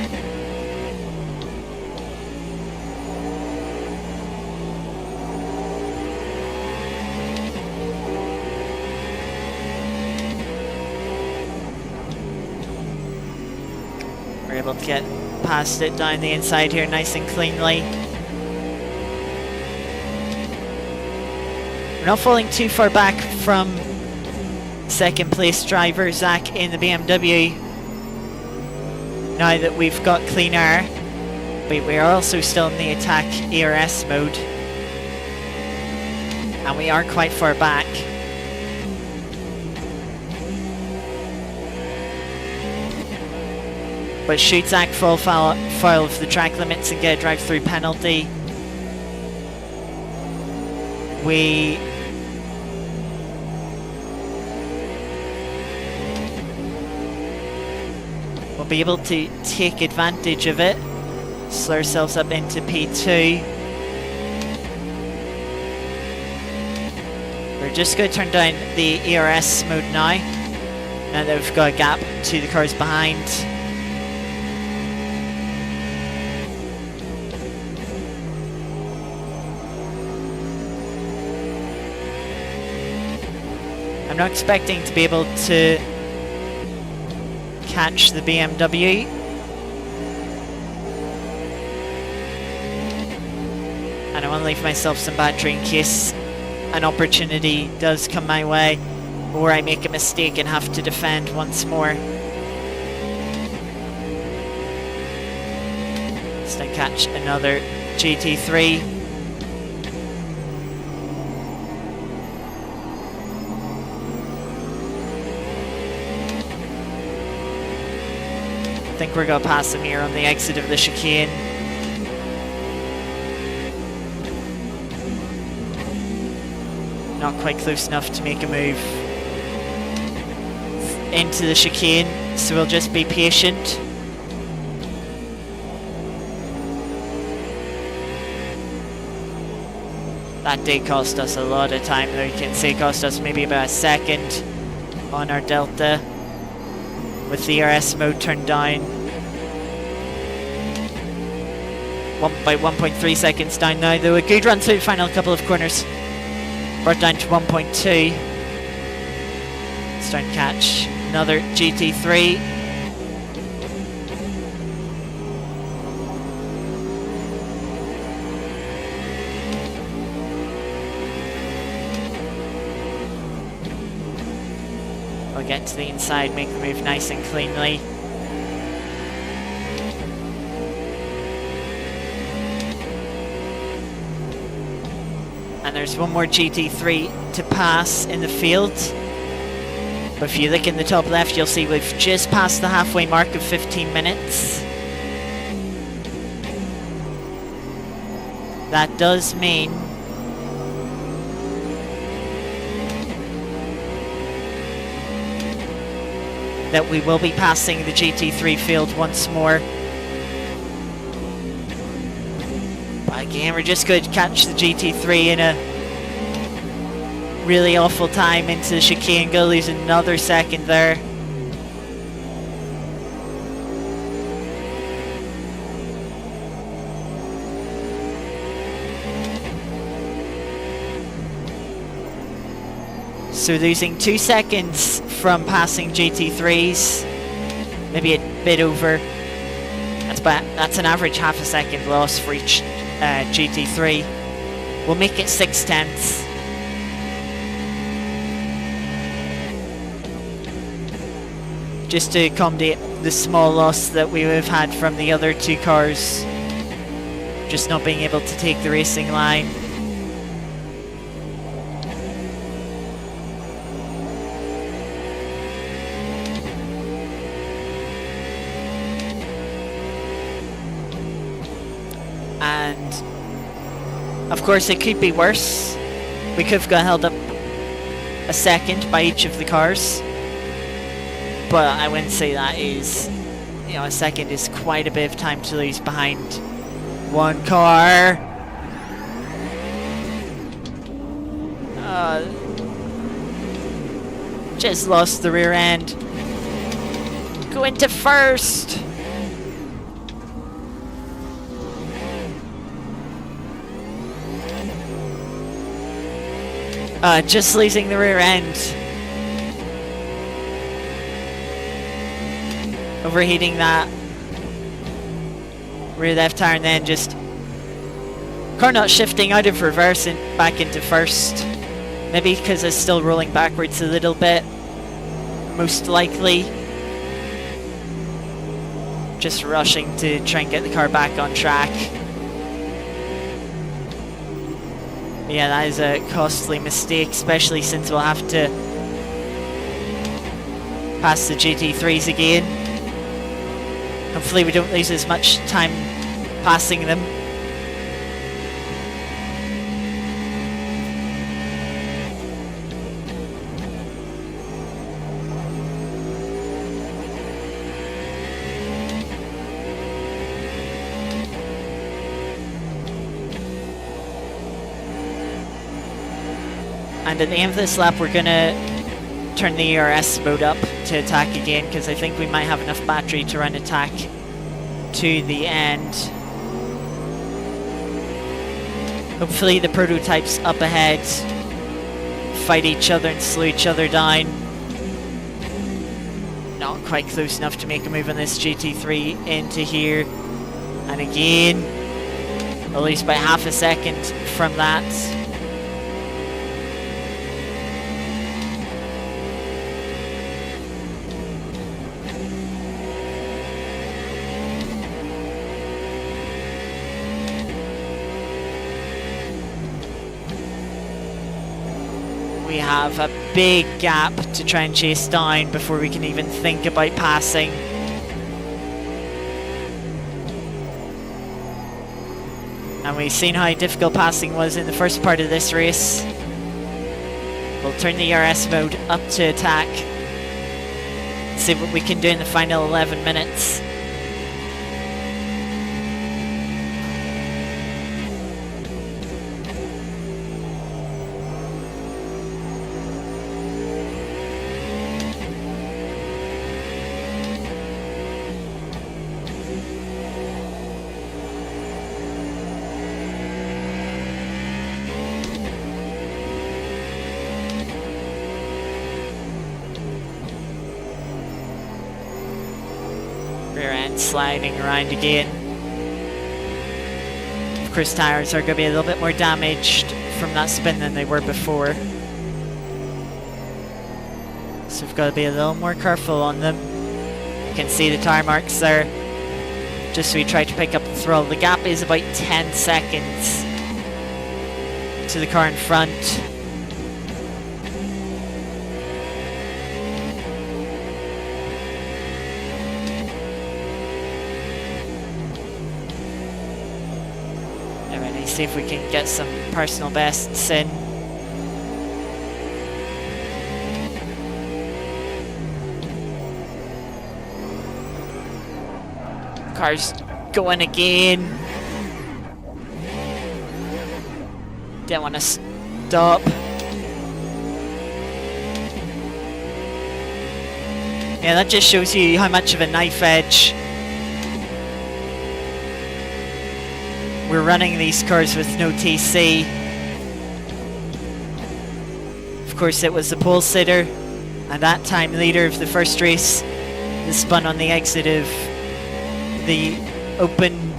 Speaker 1: We're able to get past it down the inside here nice and cleanly. We're not falling too far back from second place driver Zach in the BMW now that we've got clean air, but we are also still in the attack ERS mode and we are quite far back. But should Zach fall foul of the track limits and get a drive-through penalty, we will be able to take advantage of it, slow ourselves up into P2. We're just going to turn down the ERS mode now that we've got a gap to the cars behind. I'm not expecting to be able to catch the BMW. And I want to leave myself some battery in case an opportunity does come my way or I make a mistake and have to defend once more. Just to catch another GT3. I think we're going to pass him here on the exit of the chicane. Not quite close enough to make a move into the chicane, so we'll just be patient. That did cost us a lot of time though. You can say it cost us maybe about a second on our Delta with the ERS mode turned down. By 1.3 seconds down now though. A good run through the final couple of corners. Brought down to 1.2. Starting to catch another GT3. We'll get to the inside, make the move nice and cleanly. And there's one more GT3 to pass in the field. But if you look in the top left, you'll see we've just passed the halfway mark of 15 minutes. That does mean that we will be passing the GT3 field once more. But again, we're just going to catch the GT3 in a really awful time into the chicane. Go lose another second there. So losing 2 seconds from passing GT3s, maybe a bit over. That's an average half a second loss for each GT3. We'll make it 6/10. just to accommodate the small loss that we would have had from the other two cars just not being able to take the racing line. And of course it could be worse. We could have got held up a second by each of the cars, but I wouldn't say that is, you know, a second is quite a bit of time to lose behind one car. Just lost the rear end. Go into first. Just losing the rear end. Overheating that rear left tire, and then just car not shifting out of reverse and back into first. Maybe because it's still rolling backwards a little bit. Most likely. Just rushing to try and get the car back on track. Yeah, that is a costly mistake, especially since we'll have to pass the GT3s again. Hopefully we don't lose as much time passing them. And at the end of this lap, we're going to turn the ERS mode up to attack again, because I think we might have enough battery to run attack to the end. Hopefully the prototypes up ahead fight each other and slow each other down. Not quite close enough to make a move on this GT3 into here. And again, at least by half a second from that. We have a big gap to try and chase down before we can even think about passing. And we've seen how difficult passing was in the first part of this race. We'll turn the ERS mode up to attack. See what we can do in the final 11 minutes. Rear end sliding around again. Of course, tires are going to be a little bit more damaged from that spin than they were before. So we've got to be a little more careful on them. You can see the tire marks there. Just so we try to pick up the throttle. The gap is about 10 seconds to the car in front. See if we can get some personal bests in. Car's going again. Didn't want to stop. Yeah, that just shows you how much of a knife edge we're running these cars with no TC. Of course, it was the pole sitter and that time leader of the first race that spun on the exit of the open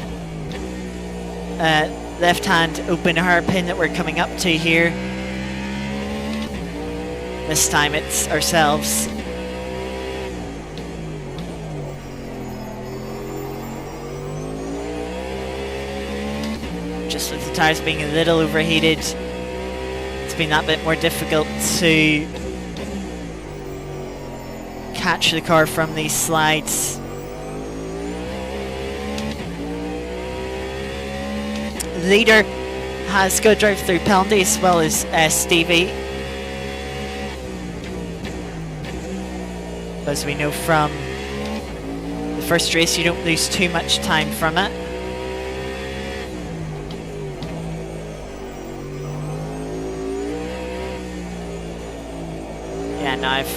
Speaker 1: left-hand open hairpin that we're coming up to here. This time it's ourselves. with the tyres being a little overheated, it's been that bit more difficult to catch the car from these slides. The leader has got a drive through penalty as well as Stevie. As we know from the first race, you don't lose too much time from it. Yeah, now I've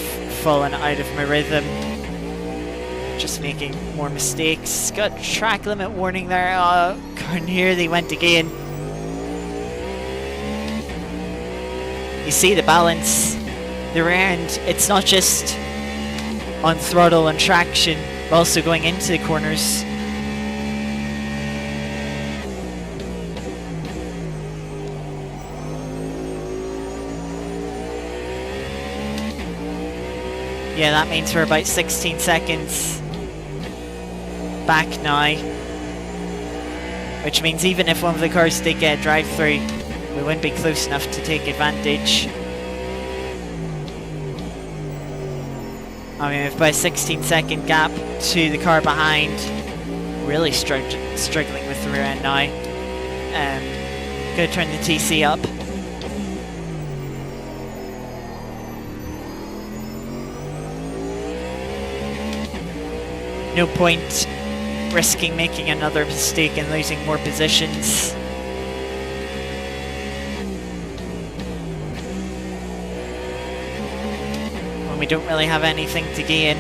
Speaker 1: fallen out of my rhythm. Just making more mistakes. Got track limit warning there. Oh, here they went again. You see the balance. The rear end, it's not just on throttle and traction, but also going into the corners. Yeah, that means we're about 16 seconds back now, which means even if one of the cars did get a drive-through, we wouldn't be close enough to take advantage. I mean, with about a 16-second gap to the car behind, really struggling with the rear end now. Gonna turn the TC up. No point risking making another mistake and losing more positions. When we don't really have anything to gain.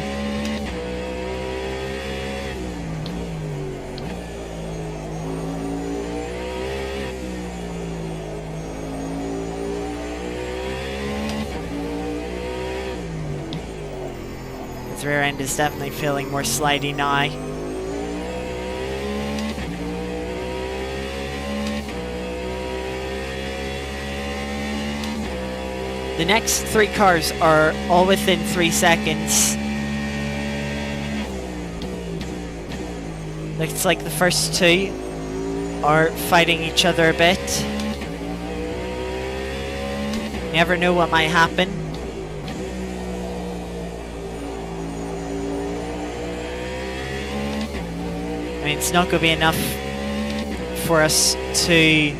Speaker 1: The rear end is definitely feeling more slidey now. The next three cars are all within 3 seconds. Looks like the first two are fighting each other a bit. You never know what might happen. I mean, it's not going to be enough for us to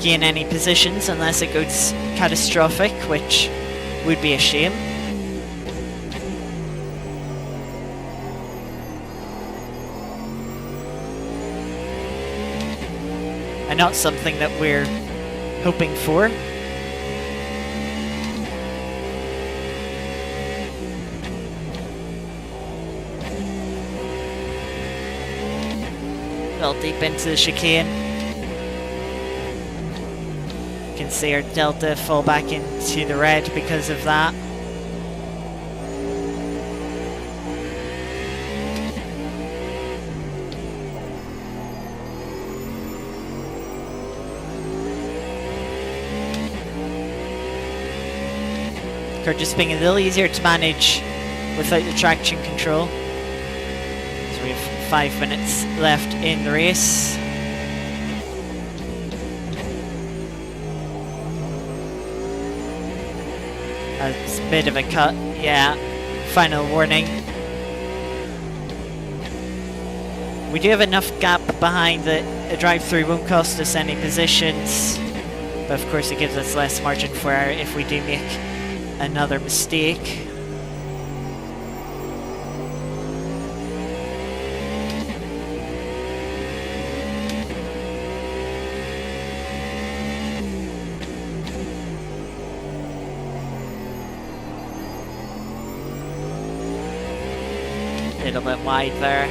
Speaker 1: gain any positions unless it goes catastrophic, which would be a shame. And not something that we're hoping for. Well, deep into the chicane. You can see our delta fall back into the red because of that. Car just being a little easier to manage without the traction control. So we have 5 minutes left in the race. That's a bit of a cut, yeah. Final warning. We do have enough gap behind that a drive-through won't cost us any positions, but of course it gives us less margin for error if we do make another mistake. A little bit wide there.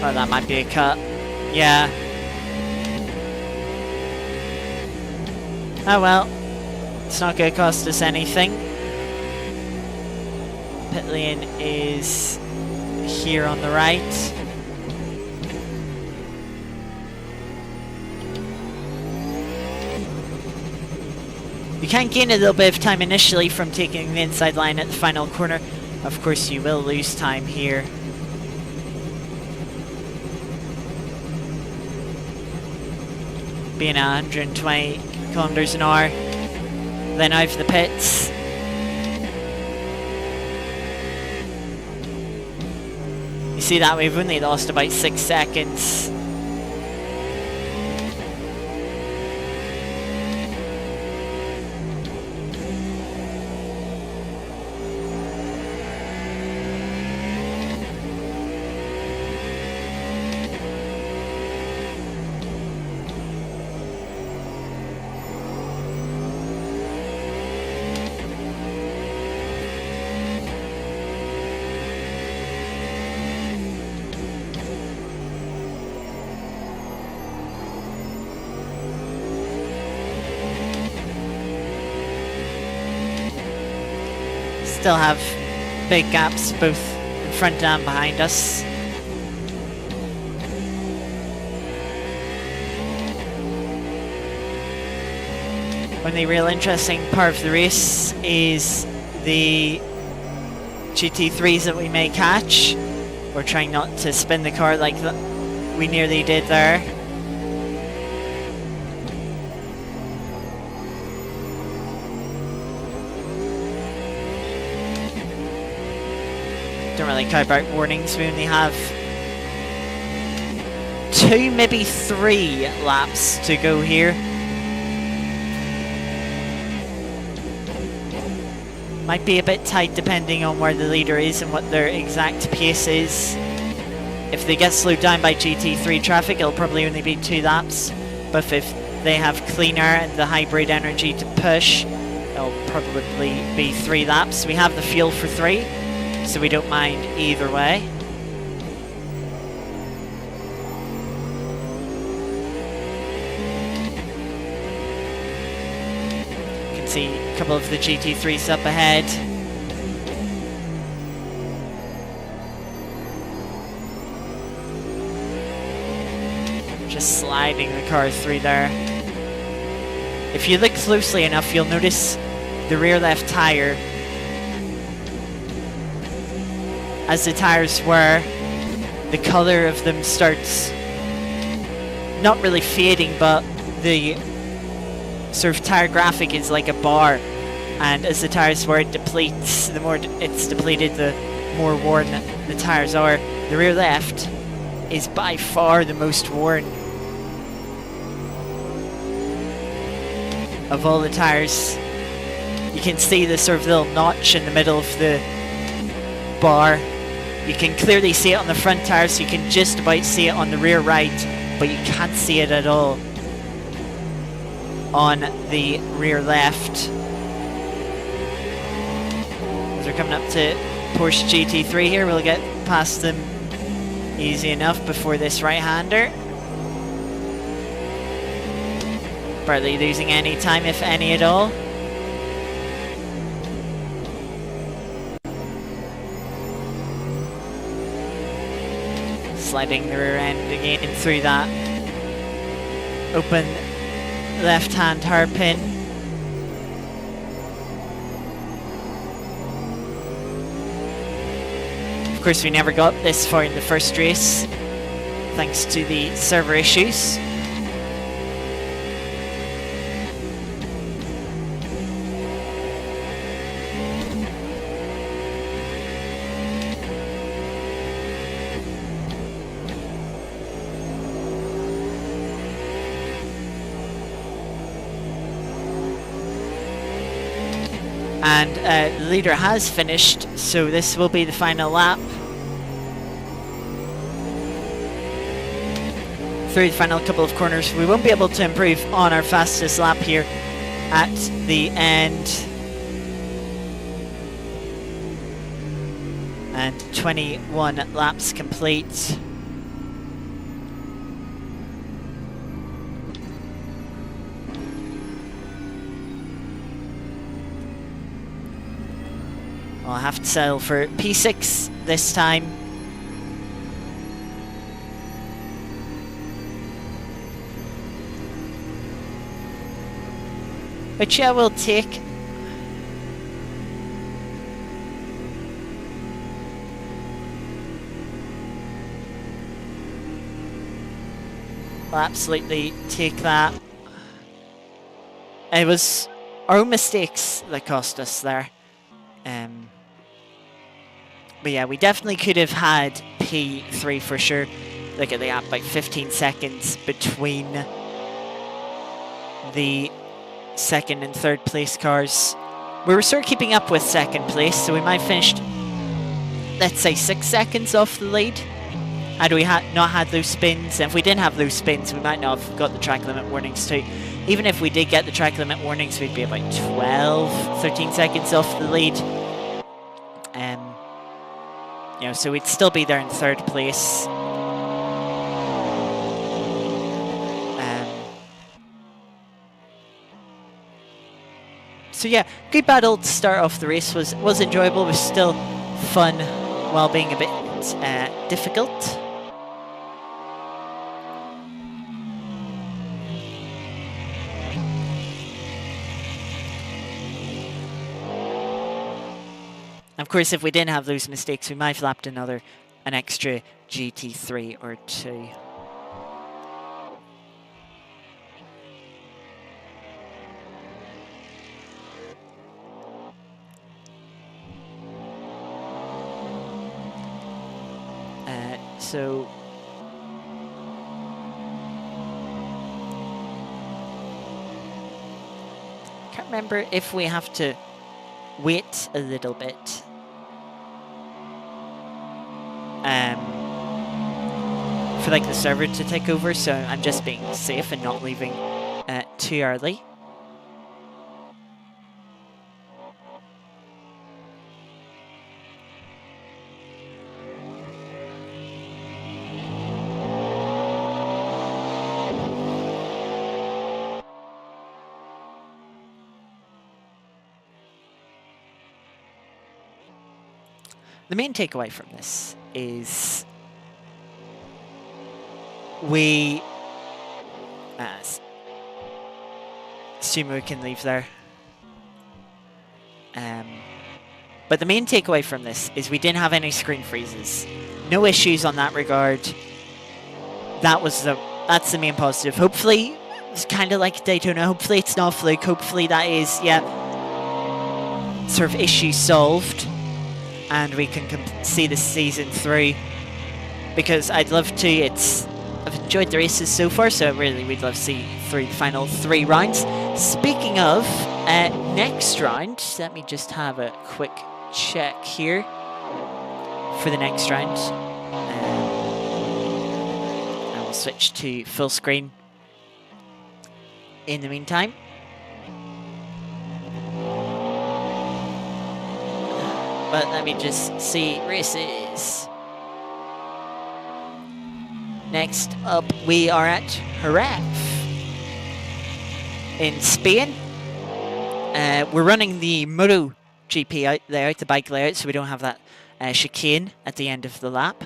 Speaker 1: Oh, that might be a cut. Yeah. Oh well. It's not going to cost us anything. Pit lane is here on the right. You can gain a little bit of time initially from taking the inside line at the final corner. Of course, you will lose time here. Being 120 kilometers an hour. Then out of the pits. You see that we've only lost about 6 seconds. Still have big gaps both in front and behind us. Only real interesting part of the race is the GT3s that we may catch. We're trying not to spin the car like we nearly did there. Don't really care about warnings. We only have 2, maybe 3 laps to go here. Might be a bit tight depending on where the leader is and what their exact pace is. If they get slowed down by GT3 traffic, it'll probably only be 2 laps. But if they have cleaner and the hybrid energy to push, it'll probably be 3 laps. We have the fuel for 3. So we don't mind either way. You can see a couple of the GT3s up ahead. Just sliding the car through there. If you look closely enough, you'll notice the rear left tyre. As the tyres wear, the colour of them starts not really fading, but the sort of tyre graphic is like a bar, and as the tyres wear, it depletes. The more it's depleted, the more worn the tyres are. The rear left is by far the most worn of all the tyres. You can see the sort of little notch in the middle of the bar. You can clearly see it on the front tyre, so you can just about see it on the rear right, but you can't see it at all on the rear left. As we're coming up to Porsche GT3 here, we'll get past them easy enough before this right-hander. Barely losing any time, if any at all. Sliding the rear end again through that open left-hand hairpin. Of course, we never got this far in the first race, thanks to the server issues. And the leader has finished, so this will be the final lap. Through the final couple of corners, we won't be able to improve on our fastest lap here at the end. And 21 laps complete. I'll have to settle for P6 this time. which I will take. We'll absolutely take that. It was our own mistakes that cost us there. But yeah, we definitely could have had P3 for sure. Look at the app, like 15 seconds between the second and third place cars. We were sort of keeping up with second place, so we might have finished, let's say, 6 seconds off the lead. Had we not had those spins, and if we didn't have those spins, we might not have got the track limit warnings too. Even if we did get the track limit warnings, we'd be about 12, 13 seconds off the lead. You know, so we'd still be there in third place. So yeah, good battle to start off the race. Was enjoyable, was still fun while being a bit difficult. Of course, if we didn't have those mistakes, we might have lapped an extra GT3 or 2. So can't remember if we have to wait a little bit for like the server to take over, so I'm just being safe and not leaving too early. The main takeaway from this is we... Sumo can leave there. But the main takeaway from this is we didn't have any screen freezes. No issues on that regard. That's the main positive. Hopefully, it's kind of like Daytona. Hopefully it's not a fluke. Hopefully that is, yeah, sort of issue solved. And we can see the season through. Because I'd love to. I've enjoyed the races so far, so really we'd love to see through the final 3 rounds. Speaking of, next round, let me just have a quick check here for the next round. I will switch to full screen in the meantime. But let me just see races. Next up, we are at Jerez in Spain. We're running the MotoGP layout, the bike layout, so we don't have that chicane at the end of the lap.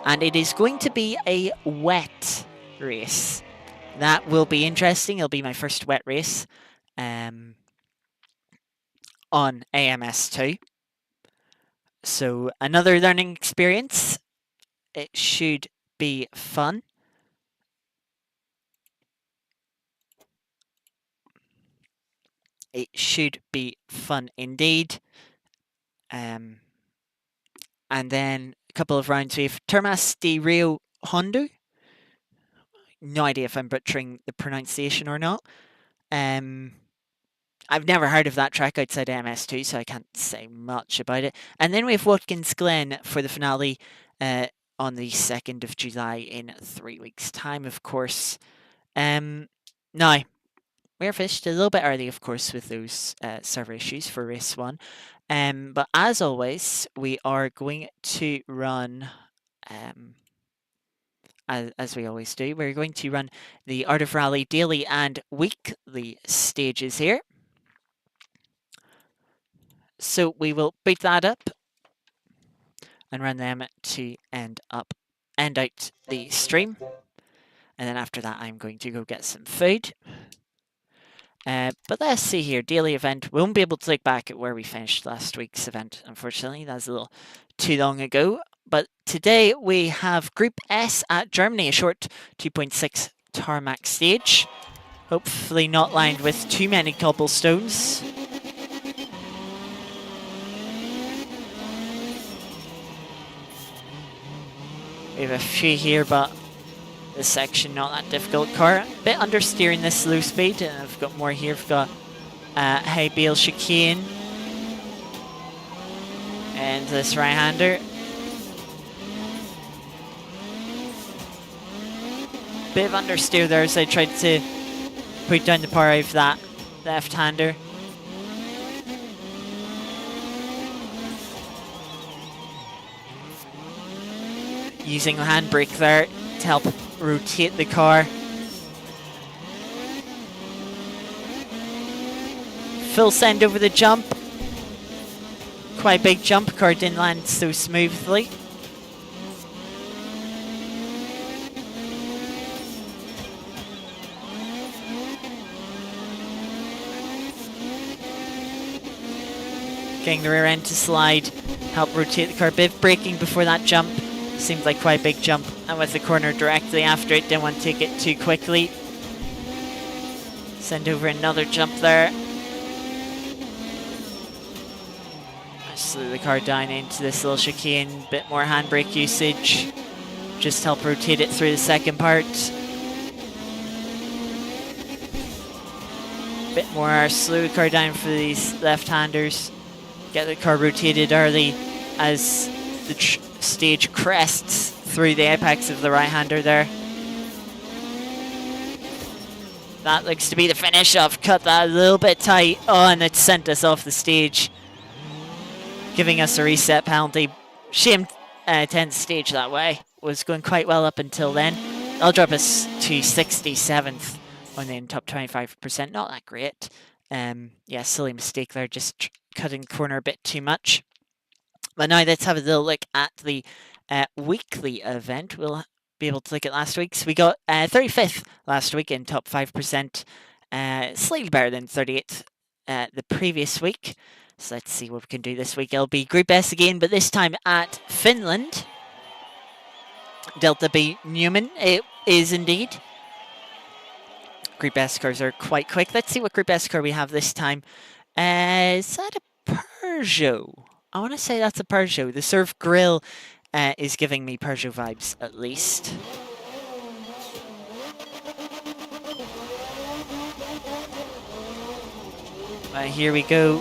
Speaker 1: And it is going to be a wet race. That will be interesting. It'll be my first wet race on AMS2. So another learning experience. It should be fun. It should be fun indeed. And then a couple of rounds with Termas de Rio Hondo. No idea if I'm butchering the pronunciation or not. I've never heard of that track outside MS2, so I can't say much about it. And then we have Watkins Glen for the finale on the 2nd of July in 3 weeks' time, of course. Now, we're finished a little bit early, of course, with those server issues for race 1. But as always, we are going to run, as we always do, we're going to run the Art of Rally daily and weekly stages here. So we will boot that up and run them to end out the stream. And then after that, I'm going to go get some food. But let's see here. Daily event. We won't be able to look back at where we finished last week's event, unfortunately. That's a little too long ago. But today we have Group S at Germany, a short 2.6 tarmac stage. Hopefully not lined with too many cobblestones. We have a few here, but this section not that difficult. Car a bit understeering this low speed, and I've got more here. I've got High Bale chicane and this right-hander. Bit of understeer there as I tried to put down the power of that left-hander. Using the handbrake there to help rotate the car. Full send over the jump. Quite a big jump, car didn't land so smoothly. Getting the rear end to slide, help rotate the car. Bit of braking before that jump. Seemed like quite a big jump, and with the corner directly after it, didn't want to take it too quickly. Send over another jump there. Slow the car down into this little chicane, bit more handbrake usage. Just help rotate it through the second part. Bit more, slow the car down for these left-handers. Get the car rotated early as the stage crests through the apex of the right-hander there. That looks to be the finish. I've cut that a little bit tight. Oh, and it sent us off the stage, giving us a reset penalty. Shame 10th stage that way. Was going quite well up until then. That'll drop us to 67th on the top 25%. Not that great. Yeah, silly mistake there. Just cutting the corner a bit too much. But now let's have a little look at the weekly event. We'll be able to look at last week's. We got 35th last week in top 5%. Slightly better than 38th the previous week. So let's see what we can do this week. It'll be Group S again, but this time at Finland. Delta B Newman, it is indeed. Group S cars are quite quick. Let's see what Group S car we have this time. Is that a Peugeot? I want to say that's a Peugeot. The Surf Grill is giving me Peugeot vibes, at least. Here we go.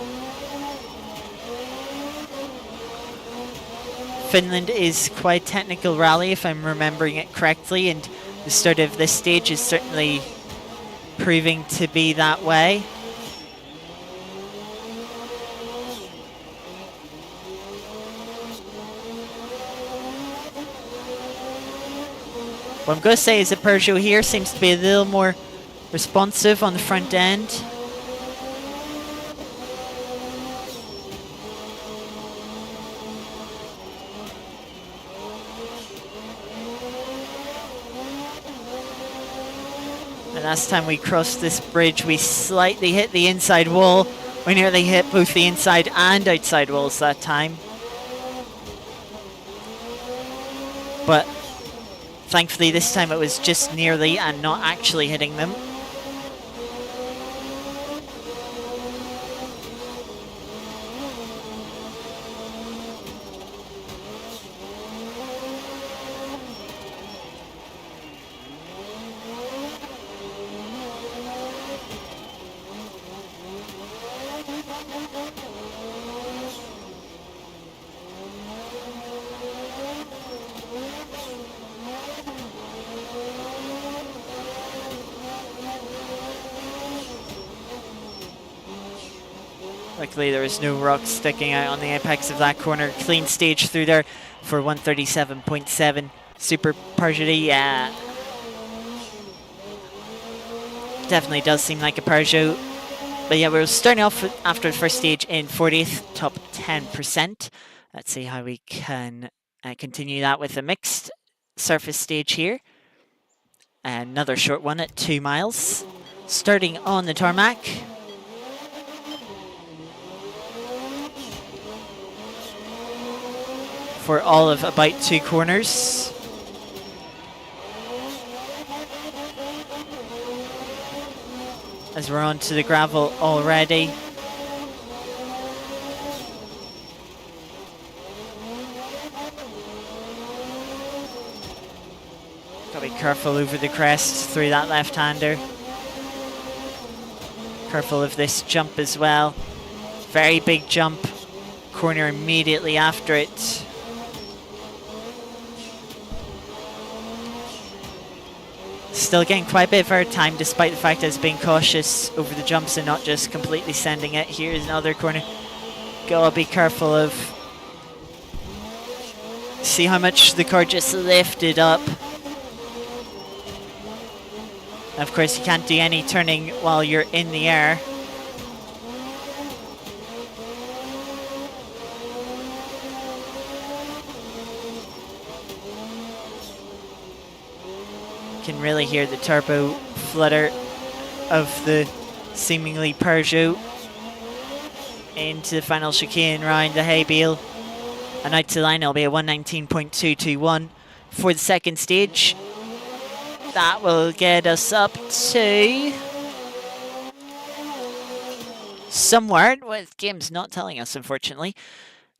Speaker 1: Finland is quite a technical rally, if I'm remembering it correctly, and the start of this stage is certainly proving to be that way. What I'm going to say is that Peugeot here seems to be a little more responsive on the front end. The last time we crossed this bridge, we slightly hit the inside wall. We nearly hit both the inside and outside walls that time. But thankfully this time it was just nearly and not actually hitting them. Luckily there was no rocks sticking out on the apex of that corner. Clean stage through there for 137.7. Super Peugeot, yeah. Definitely does seem like a Peugeot. But yeah, we're starting off after the first stage in 40th, top 10%. Let's see how we can continue that with a mixed surface stage here. Another short one at 2 miles. Starting on the tarmac. For all of about 2 corners. As we're onto the gravel already. Gotta be careful over the crest through that left-hander. Careful of this jump as well. Very big jump. Corner immediately after it. Still getting quite a bit of air time despite the fact that it's being cautious over the jumps and not just completely sending it. Here's another corner. Gotta be careful of... See how much the car just lifted up. Of course, you can't do any turning while you're in the air. Can really hear the turbo flutter of the seemingly Peugeot into the final chicane round the hay bale. And out to the line, it'll be a 119.221 for the second stage. That will get us up to somewhere. Well, the game's not telling us, unfortunately.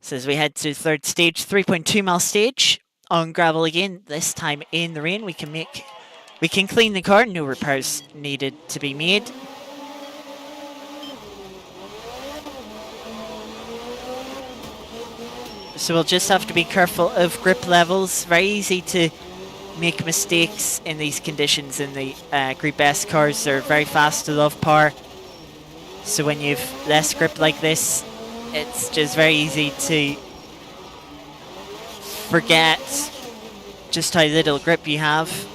Speaker 1: So as we head to third stage, 3.2 mile stage on gravel again. This time in the rain, we can clean the car. No repairs needed to be made. So we'll just have to be careful of grip levels. Very easy to make mistakes in these conditions in the Group S cars. They're very fast to love power. So when you've less grip like this, it's just very easy to forget just how little grip you have.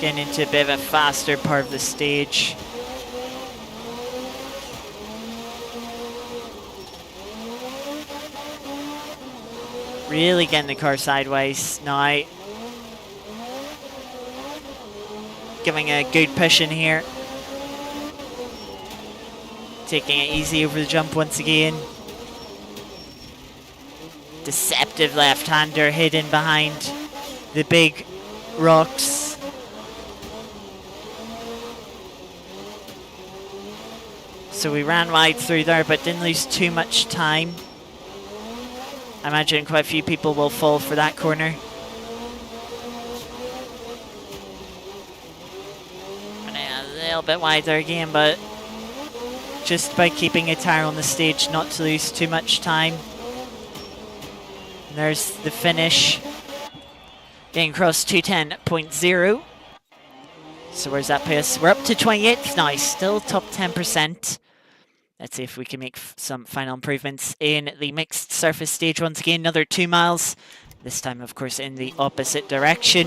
Speaker 1: Getting into a bit of a faster part of the stage. Really getting the car sideways now. Giving a good push in here. Taking it easy over the jump once again. Deceptive left-hander hidden behind the big rocks. So we ran wide through there, but didn't lose too much time. I imagine quite a few people will fall for that corner. And a little bit wider again, but just by keeping a tire on the stage, not to lose too much time. And there's the finish. Getting across 210.0. So where's that pace? We're up to 28th now, still top 10%. Let's see if we can make some final improvements in the mixed surface stage once again. Another 2 miles, this time of course in the opposite direction.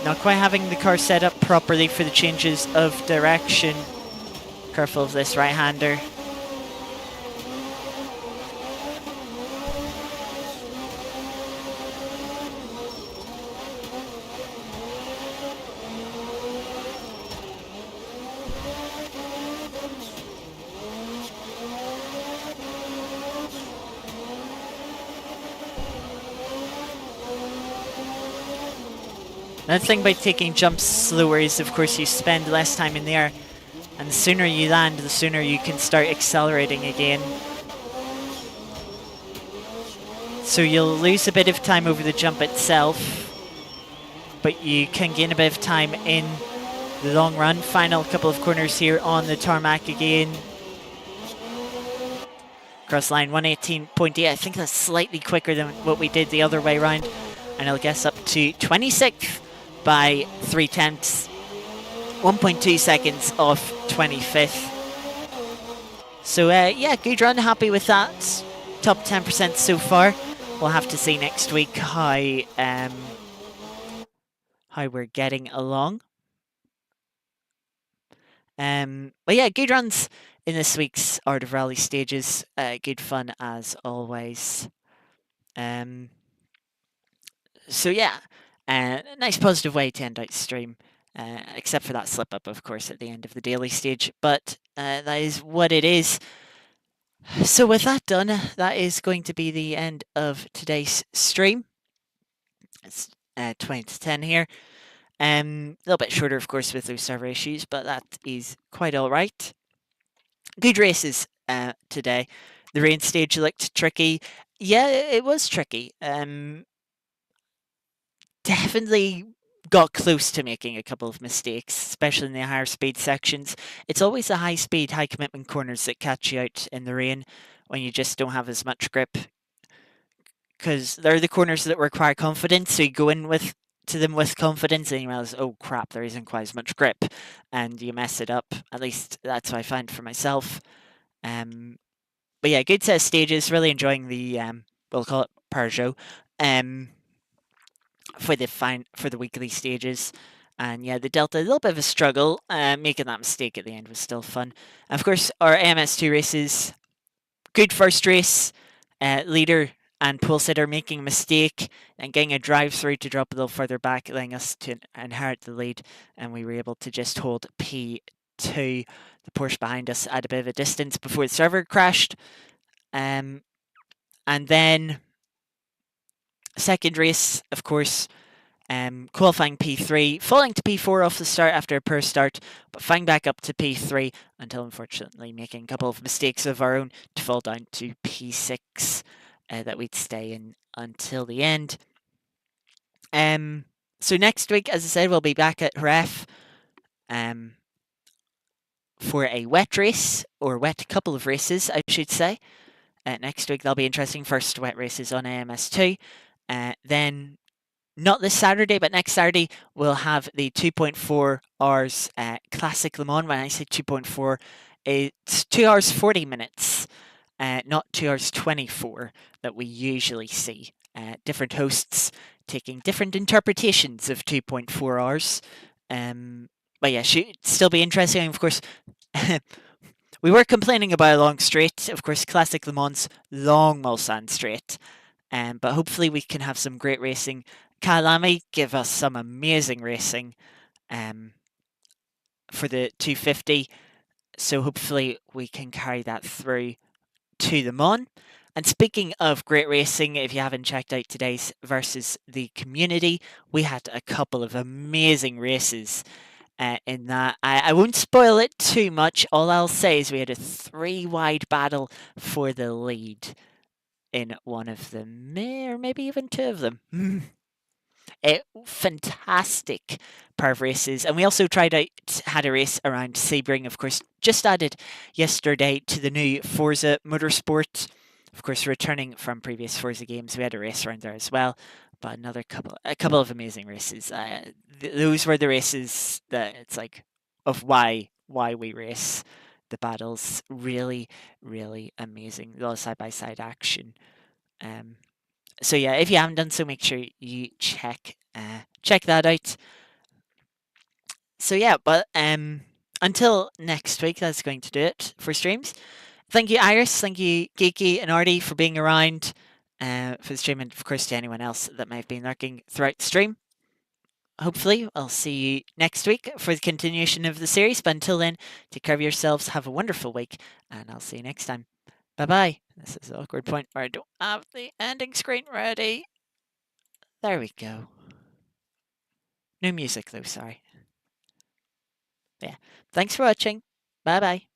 Speaker 1: Not quite having the car set up properly for the changes of direction. Careful of this right-hander. Another thing about taking jumps slower is, of course, you spend less time in the air. And the sooner you land, the sooner you can start accelerating again. So you'll lose a bit of time over the jump itself, but you can gain a bit of time in the long run. Final couple of corners here on the tarmac again. Cross line 118.8. I think that's slightly quicker than what we did the other way around. And I'll guess up to 26th by 3/10. 1.2 seconds off 25th. So yeah, good run. Happy with that. Top 10% so far. We'll have to see next week how we're getting along. But yeah, good runs in this week's Art of Rally stages. Good fun as always. So yeah, nice positive way to end out stream. Except for that slip up, of course, at the end of the daily stage. But that is what it is. So with that done, that is going to be the end of today's stream. It's 20 to 10 here. A little bit shorter, of course, with those server issues, but that is quite all right. Good races today. The rain stage looked tricky. Yeah, it was tricky. Definitely got close to making a couple of mistakes, especially in the higher speed sections. It's always the high speed, high commitment corners that catch you out in the rain when you just don't have as much grip. Because they're the corners that require confidence, so you go in to them with confidence and you realize, oh crap, there isn't quite as much grip, and you mess it up. At least that's what I find for myself. But yeah, good set of stages. Really enjoying the we'll call it Peugeot for the weekly stages. And yeah, the Delta, a little bit of a struggle. Making that mistake at the end was still fun. And of course, our AMS2 races, good first race. Leader and pole sitter making a mistake and getting a drive through to drop a little further back, allowing us to inherit the lead. And we were able to just hold P2. The Porsche behind us at a bit of a distance before the server crashed. And then second race, of course, qualifying P3, falling to P4 off the start after a poor start, but flying back up to P3 until unfortunately making a couple of mistakes of our own to fall down to P6 that we'd stay in until the end. So next week, as I said, we'll be back at Ref for a wet race, or wet couple of races, I should say. Next week, that'll be interesting. First wet races on AMS2. Then, not this Saturday, but next Saturday, we'll have the 2.4 hours Classic Le Mans. When I say 2.4, it's 2 hours 40 minutes, not 2 hours 24 that we usually see. Different hosts taking different interpretations of 2.4 hours. But yeah, should still be interesting. Of course, we were complaining about a long straight. Of course, Classic Le Mans long Mulsanne straight. But hopefully we can have some great racing. Kalami give us some amazing racing for the 250. So hopefully we can carry that through to the Mon. And speaking of great racing, if you haven't checked out today's versus the community, we had a couple of amazing races in that. I won't spoil it too much. All I'll say is we had a 3-wide battle for the lead in one of them, or maybe even two of them. Fantastic pair of races. And we also had a race around Sebring, of course, just added yesterday to the new Forza Motorsport. Of course, returning from previous Forza games, we had a race around there as well. But a couple of amazing races. Those were the races that it's like of why we race. The battles really, really amazing. A lot of side-by-side action. So yeah, if you haven't done so, make sure you check that out. So yeah, but until next week, that's going to do it for streams. Thank you, Iris. Thank you, Geeky and Artie, for being around for the stream, and of course to anyone else that may have been lurking throughout the stream. Hopefully, I'll see you next week for the continuation of the series. But until then, take care of yourselves. Have a wonderful week, and I'll see you next time. Bye-bye. This is an awkward point where I don't have the ending screen ready. There we go. No music though, sorry. Yeah. Thanks for watching. Bye bye.